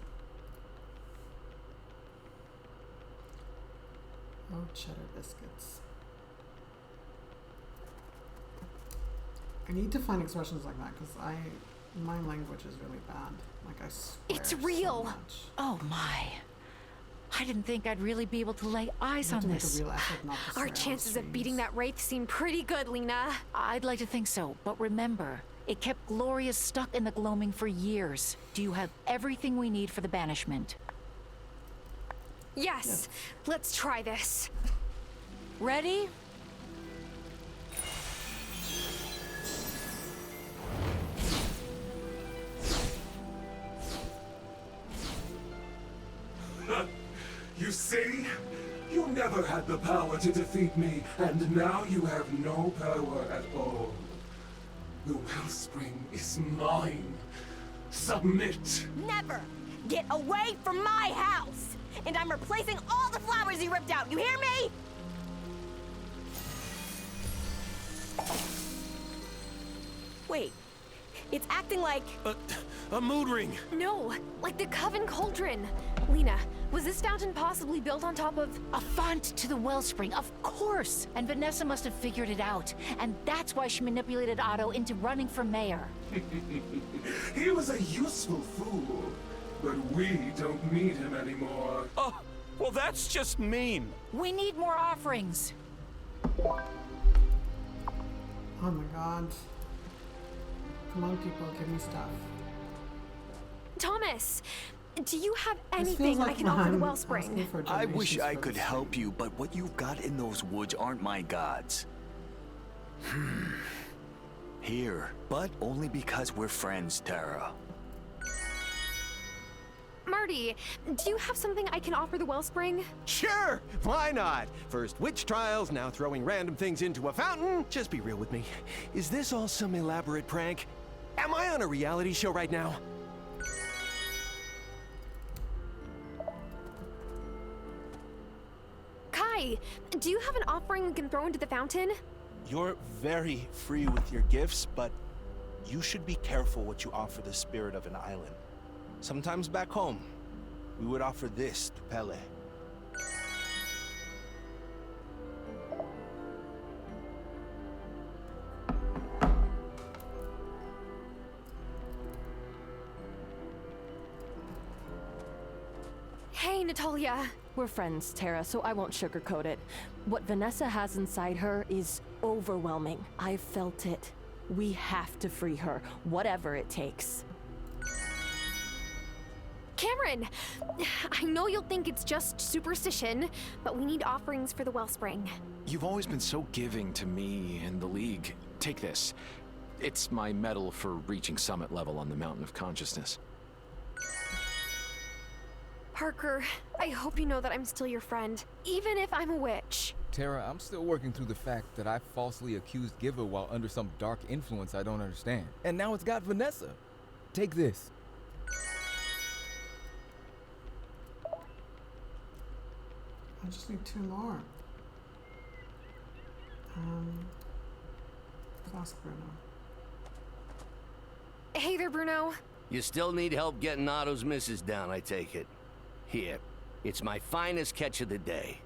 Oh, cheddar biscuits. I need to find expressions like that because my language is really bad. Like I swear It's real. So much. Oh my. I didn't think I'd really be able to lay eyes on this. Our chances of beating that wraith seem pretty good, Lena. I'd like to think so, but remember, it kept Gloria stuck in the gloaming for years. Do you have everything we need for the banishment? Yes. Let's try this. Ready? You see? You never had the power to defeat me, and now you have no power at all. The wellspring is mine. Submit. Never! Get away from my house! And I'm replacing all the flowers you ripped out, you hear me? Wait, it's acting like... A mood ring! No, like the Coven Cauldron. Lena, was this fountain possibly built on top of... A font to the wellspring, of course! And Vanessa must have figured it out. And that's why she manipulated Otto into running for mayor. He was a useful fool, but we don't need him anymore. Oh, well that's just mean. We need more offerings. Oh my god. Come on, people, give me stuff. Thomas, do you have anything I can offer the wellspring? I wish I could help you, but what you've got in those woods aren't my gods. Here, but only because we're friends, Tara. Marty, do you have something I can offer the wellspring? Sure! Why not? First witch trials, now throwing random things into a fountain. Just be real with me. Is this all some elaborate prank? Am I on a reality show right now? Kai, do you have an offering we can throw into the fountain? You're very free with your gifts, but you should be careful what you offer the spirit of an island. Sometimes back home, we would offer this to Pele. Hey, Natalia. We're friends, Tara, so I won't sugarcoat it. What Vanessa has inside her is overwhelming. I've felt it. We have to free her, whatever it takes. Cameron, I know you'll think it's just superstition, but we need offerings for the wellspring. You've always been so giving to me and the League. Take this. It's my medal for reaching summit level on the Mountain of Consciousness. Parker, I hope you know that I'm still your friend, even if I'm a witch. Tara, I'm still working through the fact that I falsely accused Giver while under some dark influence I don't understand. And now it's got Vanessa. Take this. I just need 2 more. Let's ask Bruno. Hey there, Bruno. You still need help getting Otto's missus down, I take it. Here, it's my finest catch of the day.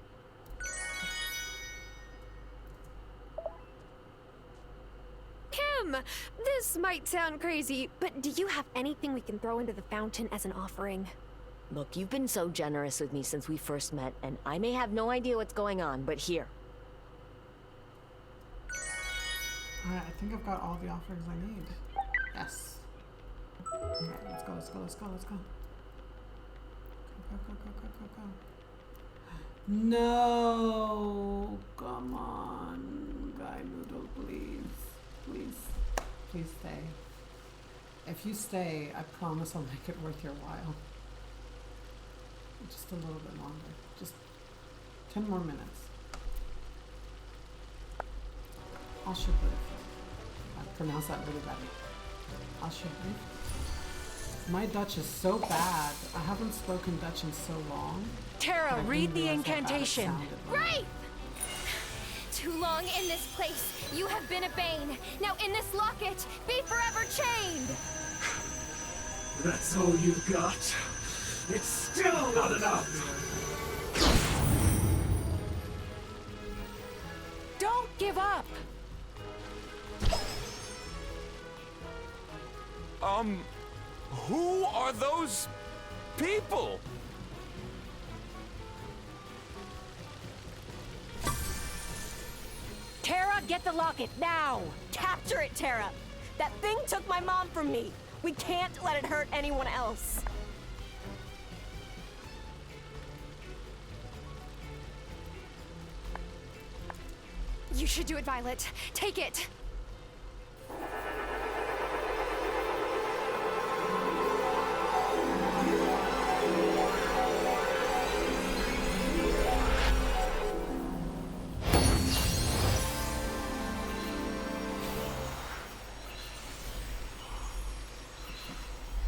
Kim, this might sound crazy, but do you have anything we can throw into the fountain as an offering? Look, you've been so generous with me since we first met, and I may have no idea what's going on, but here. Alright, I think I've got all the offerings I need. Yes. Okay, let's go, let's go, let's go, let's go. Go, go, go, go, go, go. No! Come on, Guy Noodle, please. Please. Please stay. If you stay, I promise I'll make it worth your while. Just a little bit longer. Just 10 more minutes. I'll should live. I pronounced that really bad. I should live. My Dutch is so bad. I haven't spoken Dutch in so long. Tara, read the incantation. Right! Too long in this place. You have been a bane. Now in this locket, be forever chained. That's all you've got? It's still not enough! Don't give up! Who are those people? Tara, get the locket, now! Capture it, Tara! That thing took my mom from me! We can't let it hurt anyone else! You should do it, Violet. Take it.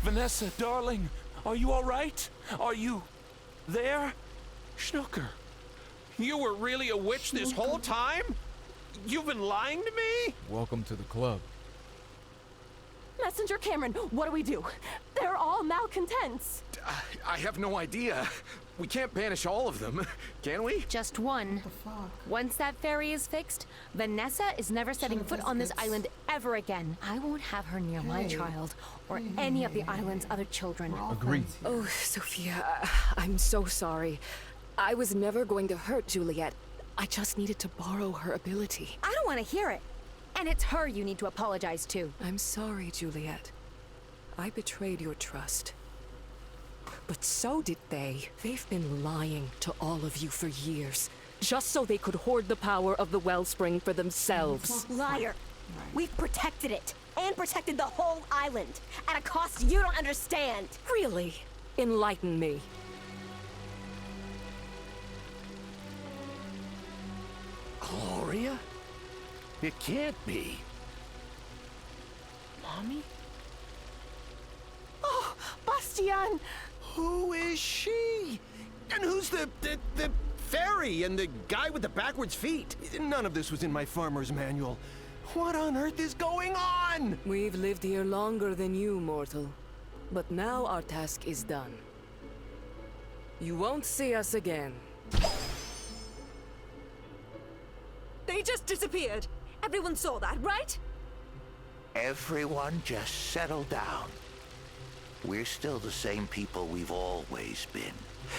Vanessa, darling, are you all right? Are you there? Schnooker, you were really a witch this whole time? You've been lying to me? Welcome to the club. Messenger Cameron, what do we do? They're all malcontents. I have no idea. We can't banish all of them, can we? Just one. Once that ferry is fixed, Vanessa is never setting foot on this island ever again. I won't have her near my child or any of the island's other children. Agreed. Oh, Sophia, I'm so sorry. I was never going to hurt Juliet. I just needed to borrow her ability. I don't want to hear it. And it's her you need to apologize to. I'm sorry, Juliet. I betrayed your trust. But so did they. They've been lying to all of you for years, just so they could hoard the power of the wellspring for themselves. Liar! We've protected it, and protected the whole island, at a cost you don't understand! Really? Enlighten me. Gloria? It can't be. Mommy? Oh, Bastian! Who is she? And who's the fairy and the guy with the backwards feet? None of this was in my farmer's manual. What on earth is going on? We've lived here longer than you, mortal. But now our task is done. You won't see us again. They just disappeared. Everyone saw that, right? Everyone just settle down. We're still the same people we've always been.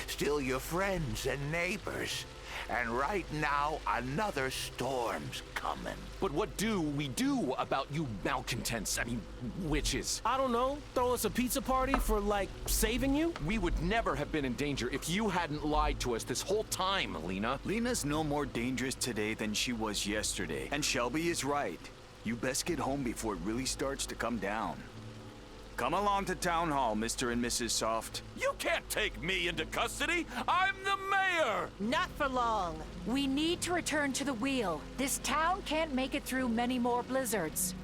Still your friends and neighbors. And right now, another storm's coming. But what do we do about you malcontents? I mean, witches. I don't know. Throw us a pizza party for, like, saving you? We would never have been in danger if you hadn't lied to us this whole time, Lena. Lena's no more dangerous today than she was yesterday. And Shelby is right. You best get home before it really starts to come down. Come along to Town Hall, Mr. and Mrs. Soft. You can't take me into custody! I'm the mayor! Not for long. We need to return to the wheel. This town can't make it through many more blizzards.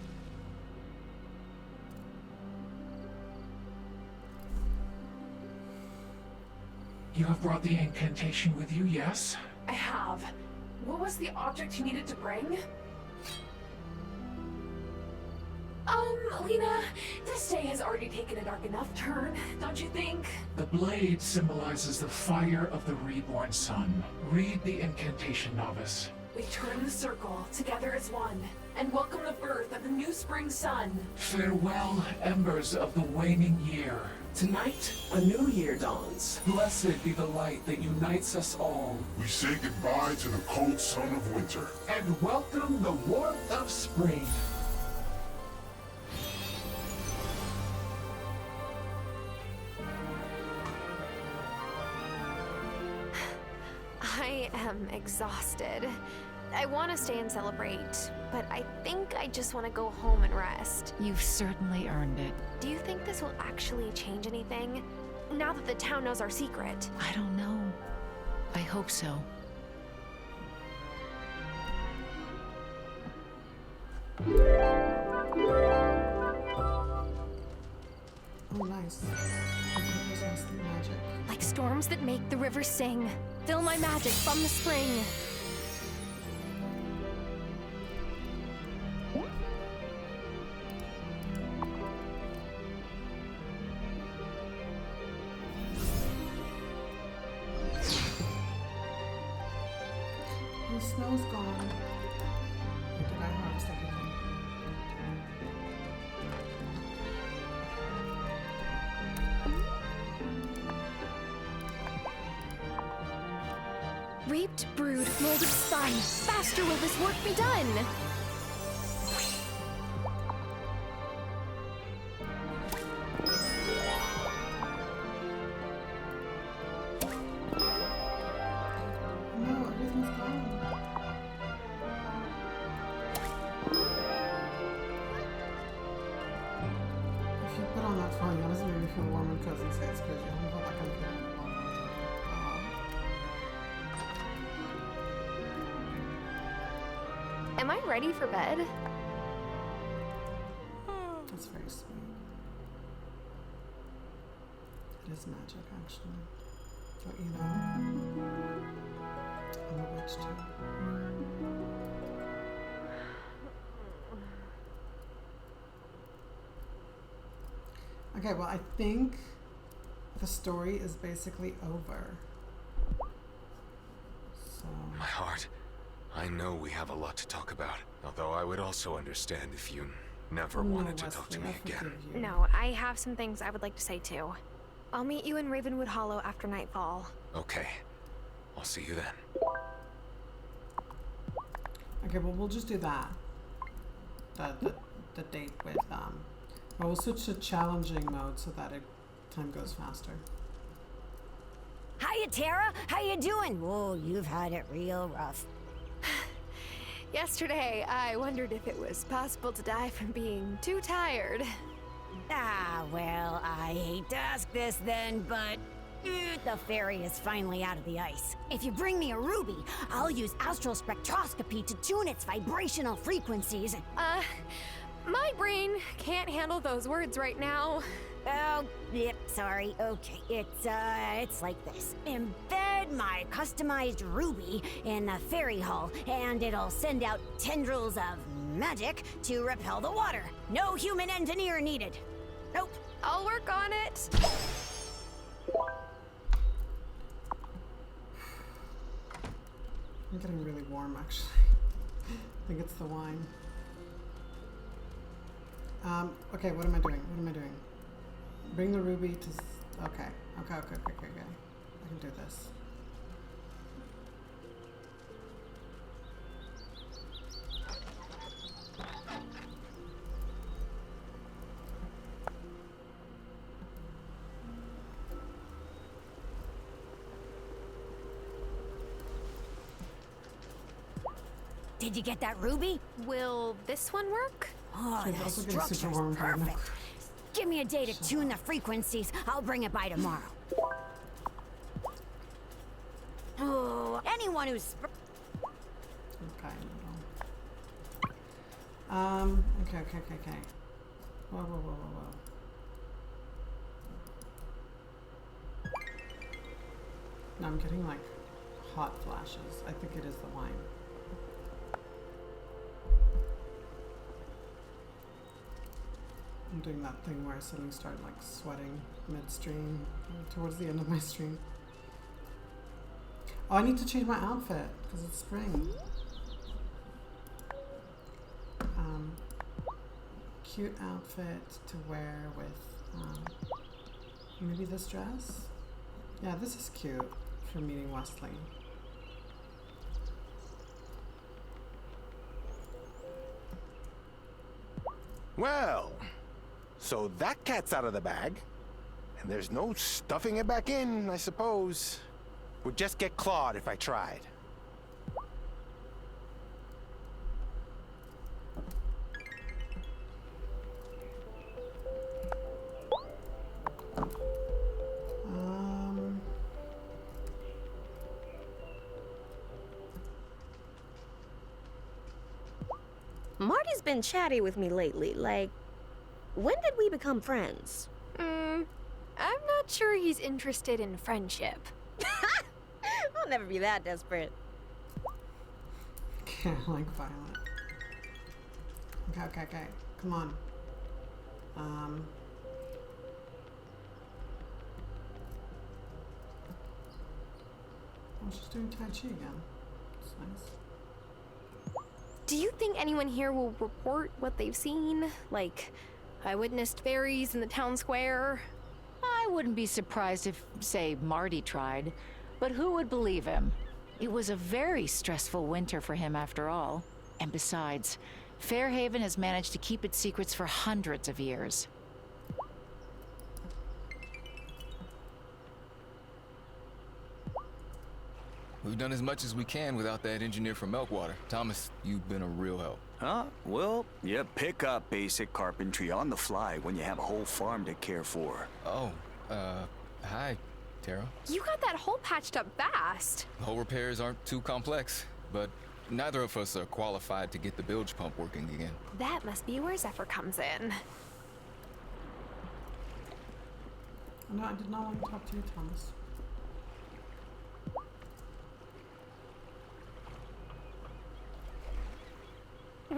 You have brought the incantation with you, yes? I have. What was the object you needed to bring? Lena, this day has already taken a dark enough turn, don't you think? The blade symbolizes the fire of the reborn sun. Read the incantation, novice. We turn the circle, together as one, and welcome the birth of the new spring sun. Farewell, embers of the waning year. Tonight, a new year dawns. Blessed be the light that unites us all. We say goodbye to the cold sun of winter. And welcome the warmth of spring. I am exhausted. I want to stay and celebrate, but I think I just want to go home and rest. You've certainly earned it. Do you think this will actually change anything? Now that the town knows our secret. I don't know. I hope so. Oh, nice. Magic. Like storms that make the river sing. Fill my magic from the spring. The snow's gone. Or did I harvest everything? Reaped, brewed, molded, spun. Faster will this work be done. No, everything's gone. If you put on that phone, you honestly make me feel warm and cozy, so it's crazy. I haven't felt that kind of feeling in a long, long time. Am I ready for bed? That's very sweet. It is magic, actually. Don't you know? I'm a witch too. Okay, well, I think the story is basically over. So. My heart. I know we have a lot to talk about, although I would also understand if you never wanted to talk to me again. No, I have some things I would like to say too. I'll meet you in Ravenwood Hollow after nightfall. Okay. I'll see you then. Okay, well, we'll just do that. The date with, well, we'll switch to challenging mode so that time goes faster. Hiya, Tara. How you doing? Whoa, you've had it real rough. Yesterday, I wondered if it was possible to die from being too tired. Ah, well, I hate to ask this then, but the fairy is finally out of the ice. If you bring me a ruby, I'll use astral spectroscopy to tune its vibrational frequencies. My brain can't handle those words right now. Oh, yep, sorry. Okay, it's like this. Embed my customized ruby in the fairy hull, and it'll send out tendrils of magic to repel the water. No human engineer needed. Nope. I'll work on it. I'm getting really warm, actually. I think it's the wine. Okay, what am I doing? What am I doing? Bring the ruby to... Okay. Okay. I can do this. Did you get that ruby? Will this one work? Oh, She's the also getting super structure's warm right now. perfect. Give me a day to tune the frequencies. I'll bring it by tomorrow. Oh, anyone who's... Okay. Okay. Whoa. No, I'm getting like hot flashes. I think it is the wine. I'm doing that thing where I suddenly start like sweating midstream towards the end of my stream. Oh, I need to change my outfit because it's spring. Cute outfit to wear with maybe this dress. Yeah, this is cute for meeting Wesley. Well, so that cat's out of the bag. And there's no stuffing it back in, I suppose. Would just get clawed if I tried. Marty's been chatty with me lately. Like, when did we become friends? I'm not sure he's interested in friendship. I'll never be that desperate. Yeah, like Violet. Okay. Come on. Oh, she's doing Tai Chi again. That's nice. Do you think anyone here will report what they've seen? Like, I witnessed fairies in the town square? I wouldn't be surprised if, say, Marty tried. But who would believe him? It was a very stressful winter for him after all. And besides, Fairhaven has managed to keep its secrets for hundreds of years. We've done as much as we can without that engineer from Melkwater. Thomas, you've been a real help. Huh? Well, you pick up basic carpentry on the fly when you have a whole farm to care for. Oh, hi, Tara. You got that hole patched up fast. Hole repairs aren't too complex, but neither of us are qualified to get the bilge pump working again. That must be where Zephyr comes in. No, I did not want to talk to you, Thomas.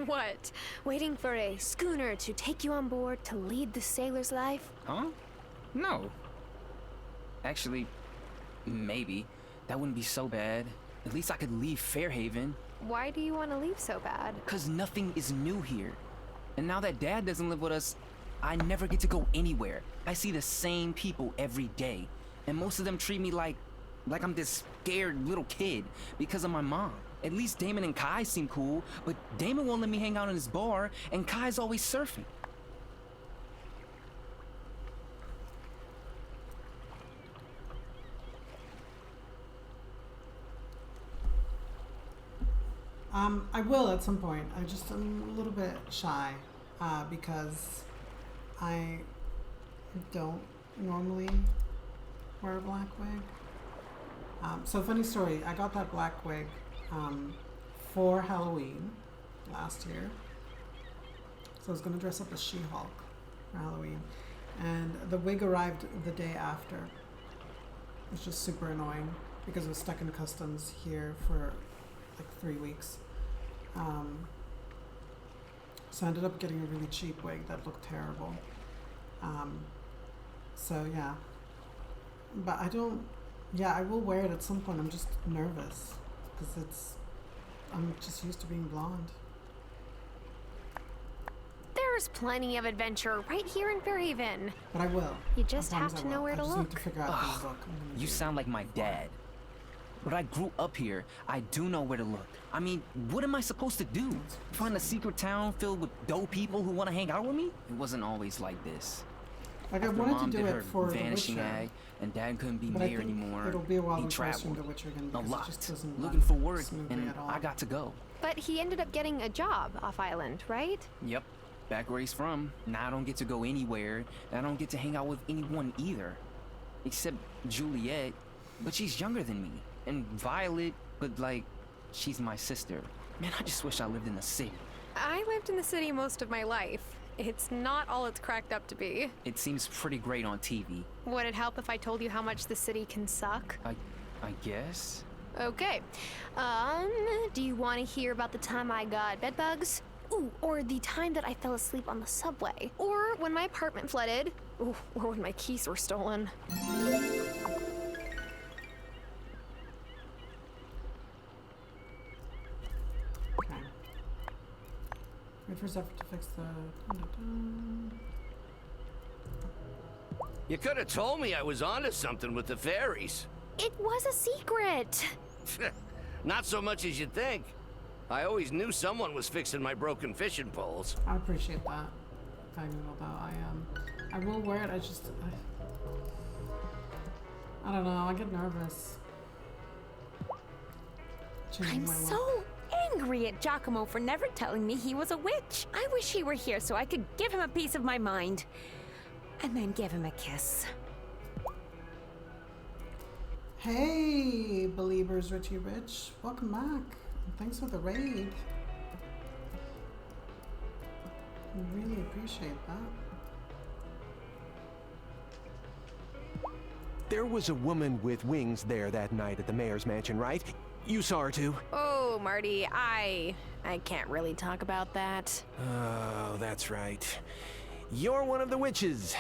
What? Waiting for a schooner to take you on board to lead the sailor's life? Huh? No. Actually, maybe. That wouldn't be so bad. At least I could leave Fairhaven. Why do you want to leave so bad? 'Cause nothing is new here. And now that Dad doesn't live with us, I never get to go anywhere. I see the same people every day. And most of them treat me like I'm this scared little kid because of my mom. At least Damon and Kai seem cool, but Damon won't let me hang out in his bar, and Kai's always surfing. I will at some point. I'm a little bit shy because I don't normally wear a black wig. So funny story, I got that black wig for Halloween last year. So I was going to dress up as She-Hulk for Halloween. And the wig arrived the day after. It was just super annoying because I was stuck in customs here for like 3 weeks. So I ended up getting a really cheap wig that looked terrible. So yeah. But I will wear it at some point. I'm just nervous because I'm just used to being blonde. There's plenty of adventure right here in Fairhaven. But I will. You just have to know where to I just look. need to figure out where to look. You sound like my dad. But I grew up here. I do know where to look. I mean, what am I supposed to do? Find a secret town filled with dope people who want to hang out with me? It wasn't always like this. Like, I After wanted Mom to do did it her for The vanishing Witcher. ag, and Dad couldn't be But I mayor think anymore. it'll be a while he before I stream traveled The Witcher again a because it lot, just doesn't looking run for work, smoothly and at all. I got to go. But he ended up getting a job off island, right? Yep, back where he's from. Now I don't get to go anywhere, and I don't get to hang out with anyone either. Except Juliet, but she's younger than me. And Violet, but like, she's my sister. Man, I just wish I lived in the city. I lived in the city most of my life. It's not all it's cracked up to be. It seems pretty great on TV. Would it help if I told you how much the city can suck? I guess. Okay. Do you want to hear about the time I got bedbugs? Ooh, or the time that I fell asleep on the subway? Or when my apartment flooded? Ooh, or when my keys were stolen? Okay. Wait for Zephyr to fix the... You could have told me I was onto something with the fairies. It was a secret. Not so much as you'd think. I always knew someone was fixing my broken fishing poles. I appreciate that. I know though. I will wear it. I don't know. I get nervous. I'm so angry at Giacomo for never telling me he was a witch. I wish he were here so I could give him a piece of my mind. And then give him a kiss. Hey, Believers Richie Rich. Welcome back. Thanks for the raid. I really appreciate that. There was a woman with wings there that night at the mayor's mansion, right? You saw her too? Oh, Marty, I can't really talk about that. Oh, that's right. You're one of the witches.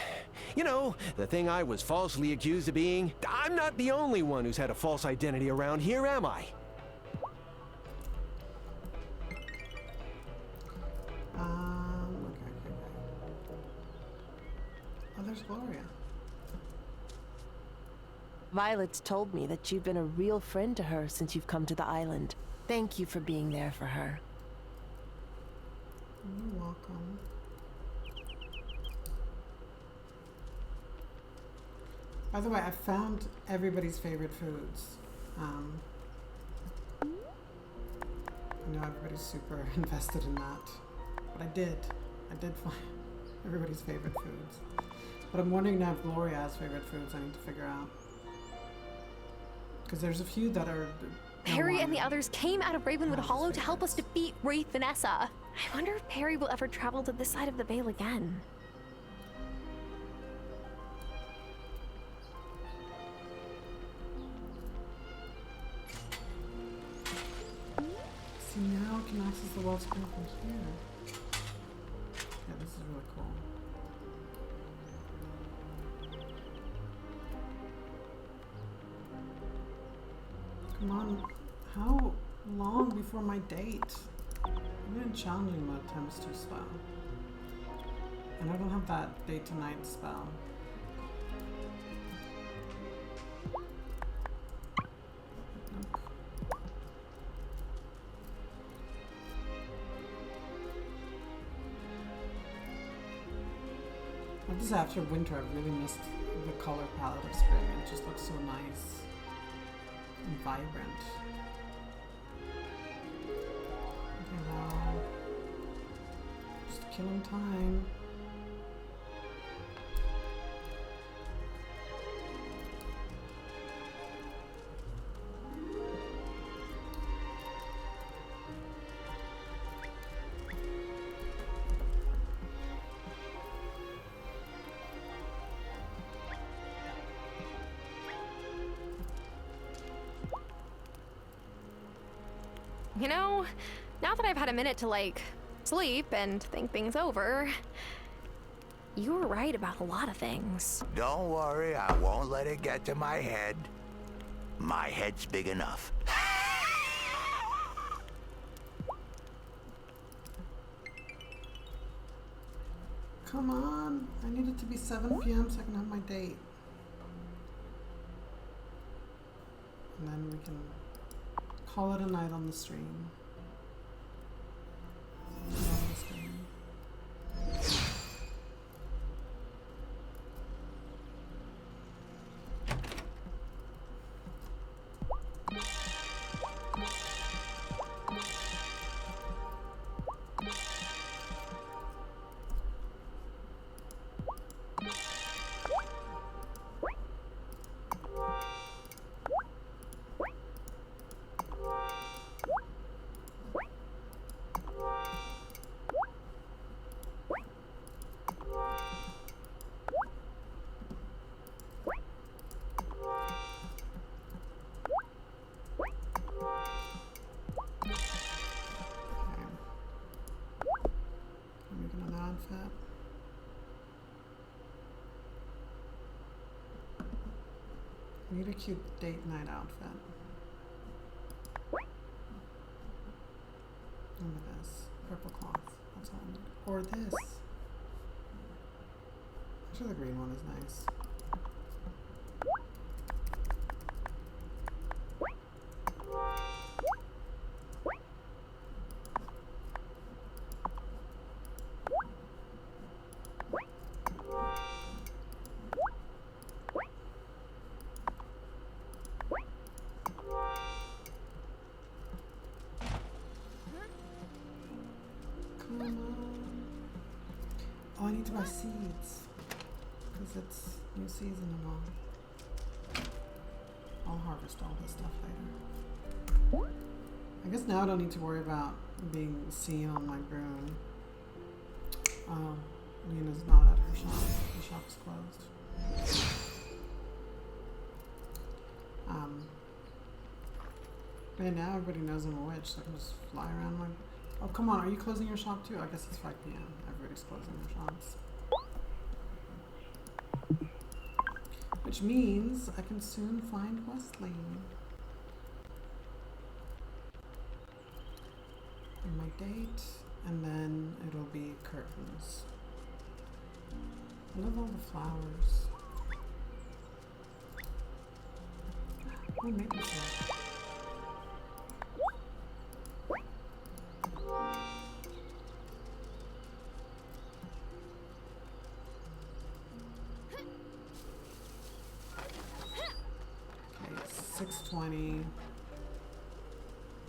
You know, the thing I was falsely accused of being. I'm not the only one who's had a false identity around here, am I? Okay. Oh, there's Gloria. Violet's told me that you've been a real friend to her since you've come to the island. Thank you for being there for her. You're welcome. By the way, I found everybody's favorite foods. I know everybody's super invested in that, but I did find everybody's favorite foods. But I'm wondering now if Gloria has favorite foods. I need to figure out. Because there's a few that are... Perry and the others came out of Ravenwood Hollow to help us defeat Wraith Vanessa. I wonder if Perry will ever travel to this side of the Veil again. See, now I can access the world screen from here. Yeah, this is really cool. Come on, how long before my date? I'm in challenging mode, time is too slow. And I don't have that day to night spell. This is after winter. I've really missed the color palette of spring. It just looks so nice and vibrant. Okay, well, just killing time. You know, now that I've had a minute to, like, sleep and think things over, you were right about a lot of things. Don't worry, I won't let it get to my head. My head's big enough. Come on, I need it to be 7 p.m. so I can have my date. And then we can call it a night on the stream. outfit. I need a cute date night outfit. Look at this. Purple cloth. That's all I need. Or this. Actually, the green one is nice. Oh, I need to buy seeds because it's new season and all. I'll harvest all this stuff later. I guess now I don't need to worry about being seen on my broom. Lena's not at her shop. The shop's closed. But now everybody knows I'm a witch, so I can just fly around like. Oh, come on, are you closing your shop too? I guess it's 5 p.m. Everybody's closing their shops. Which means I can soon find Wesley. And my date, and then it'll be curtains. I love all the flowers. Oh, maple syrup. Okay, 6:20.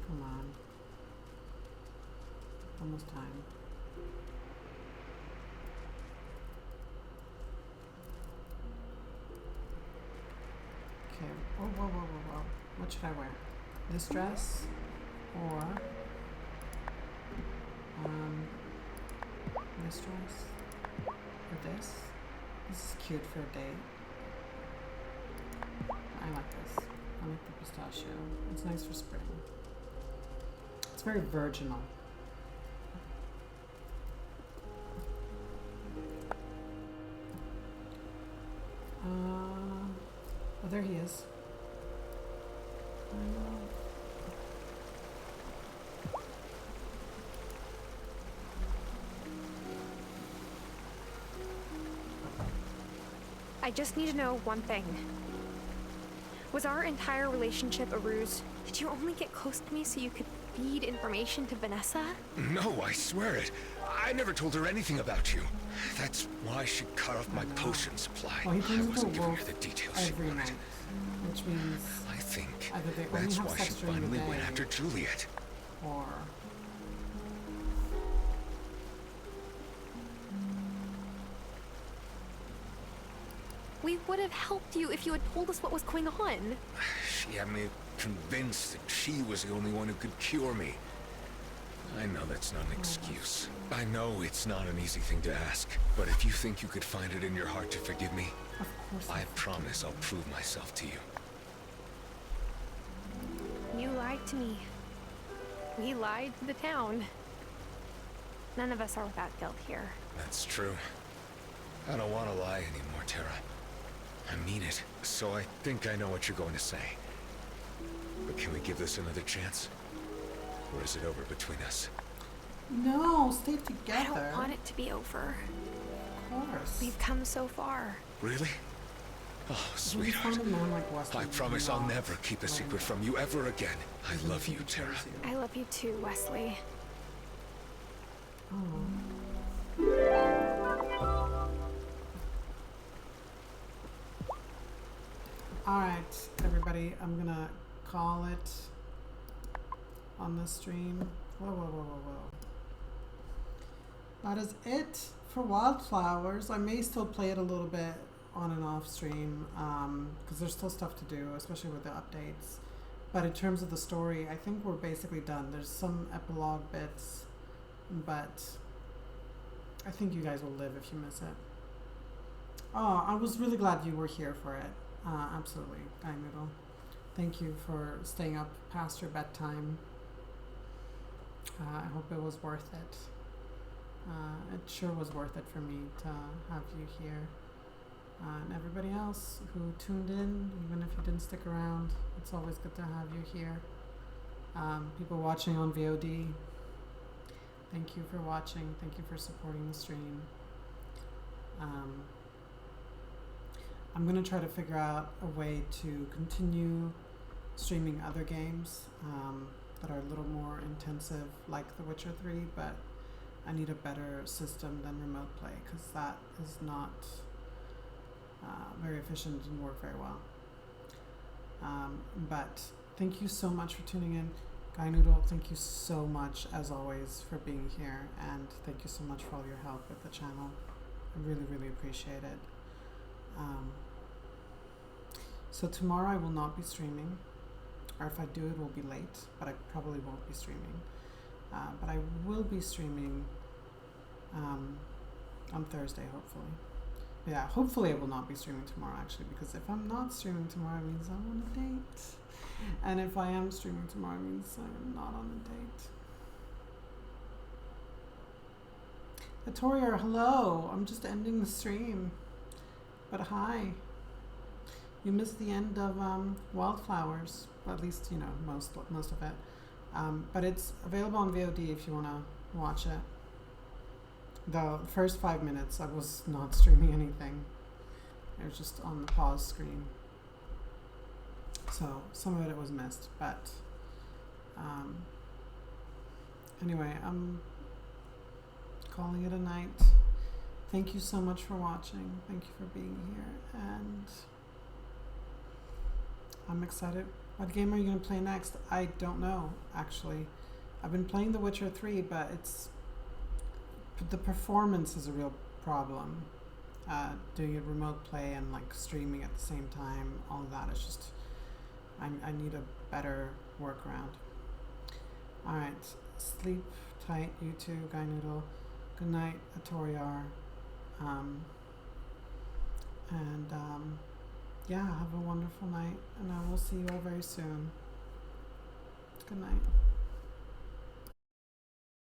Come on. Almost time. Okay. Whoa, whoa, whoa, whoa, whoa. What should I wear? This dress or this dress or this? This is cute for a date. I like this. I like the pistachio. It's nice for spring. It's very virginal. Oh, there he is. I just need to know one thing. Was our entire relationship a ruse? Did you only get close to me so you could feed information to Vanessa? No, I swear it. I never told her anything about you. That's why she cut off my potion supply. Well, he I turns wasn't into a giving wolf her the details she every wanted. night, which means I think either they only that's have why she sex during the finally went day, after Juliet. or We would have helped you if you had told us what was going on. She had me convinced that she was the only one who could cure me. I know that's not an excuse. I know it's not an easy thing to ask. But if you think you could find it in your heart to forgive me, I promise I'll prove myself to you. You lied to me. We lied to the town. None of us are without guilt here. That's true. I don't want to lie anymore, Tara. I mean it, so I think I know what you're going to say. But can we give this another chance? Or is it over between us? no, stay together. I don't want it to be over. Of course. We've come so far. Really? Oh, When you find sweetheart. a man like Wesley, I promise I'll never keep a secret from you ever again. I love you, Tara. I love you too, Wesley. Alright, everybody, I'm gonna call it on the stream. Whoa, whoa, whoa, whoa, whoa. That is it for Wylde Flowers. I may still play it a little bit on and off stream, because there's still stuff to do, especially with the updates. But in terms of the story, I think we're basically done. There's some epilogue bits, but I think you guys will live if you miss it. Oh, I was really glad you were here for it. Absolutely, Guy Noodle. Thank you for staying up past your bedtime. I hope it was worth it. It sure was worth it for me to have you here. And everybody else who tuned in, even if you didn't stick around, it's always good to have you here. People watching on VOD, thank you for watching. Thank you for supporting the stream. I'm going to try to figure out a way to continue streaming other games that are a little more intensive, like The Witcher 3, but I need a better system than remote play, because that is not very efficient and work very well. But thank you so much for tuning in. Guy Noodle, thank you so much, as always, for being here, and thank you so much for all your help with the channel. I really, really appreciate it. So tomorrow I will not be streaming, or if I do, it will be late, but I probably won't be streaming. But I will be streaming on Thursday, hopefully. Yeah, hopefully I will not be streaming tomorrow, actually, because if I'm not streaming tomorrow, it means I'm on a date. And if I am streaming tomorrow, it means I'm not on a date. Torier, hello! I'm just ending the stream. But hi. You missed the end of Wylde Flowers. Well, at least, you know, most of it. But it's available on VOD if you want to watch it. The first 5 minutes, I was not streaming anything. It was just on the pause screen. So some of it was missed, but anyway, I'm calling it a night. Thank you so much for watching. Thank you for being here, and I'm excited. What game are you going to play next? I don't know, actually. I've been playing The Witcher 3, but the performance is a real problem. Doing it remote play and like streaming at the same time, all of that is just, I need a better workaround. Alright, sleep tight, you too, Guy Noodle. Good night, Atoriar. Yeah, have a wonderful night, and I will see you all very soon. Good night.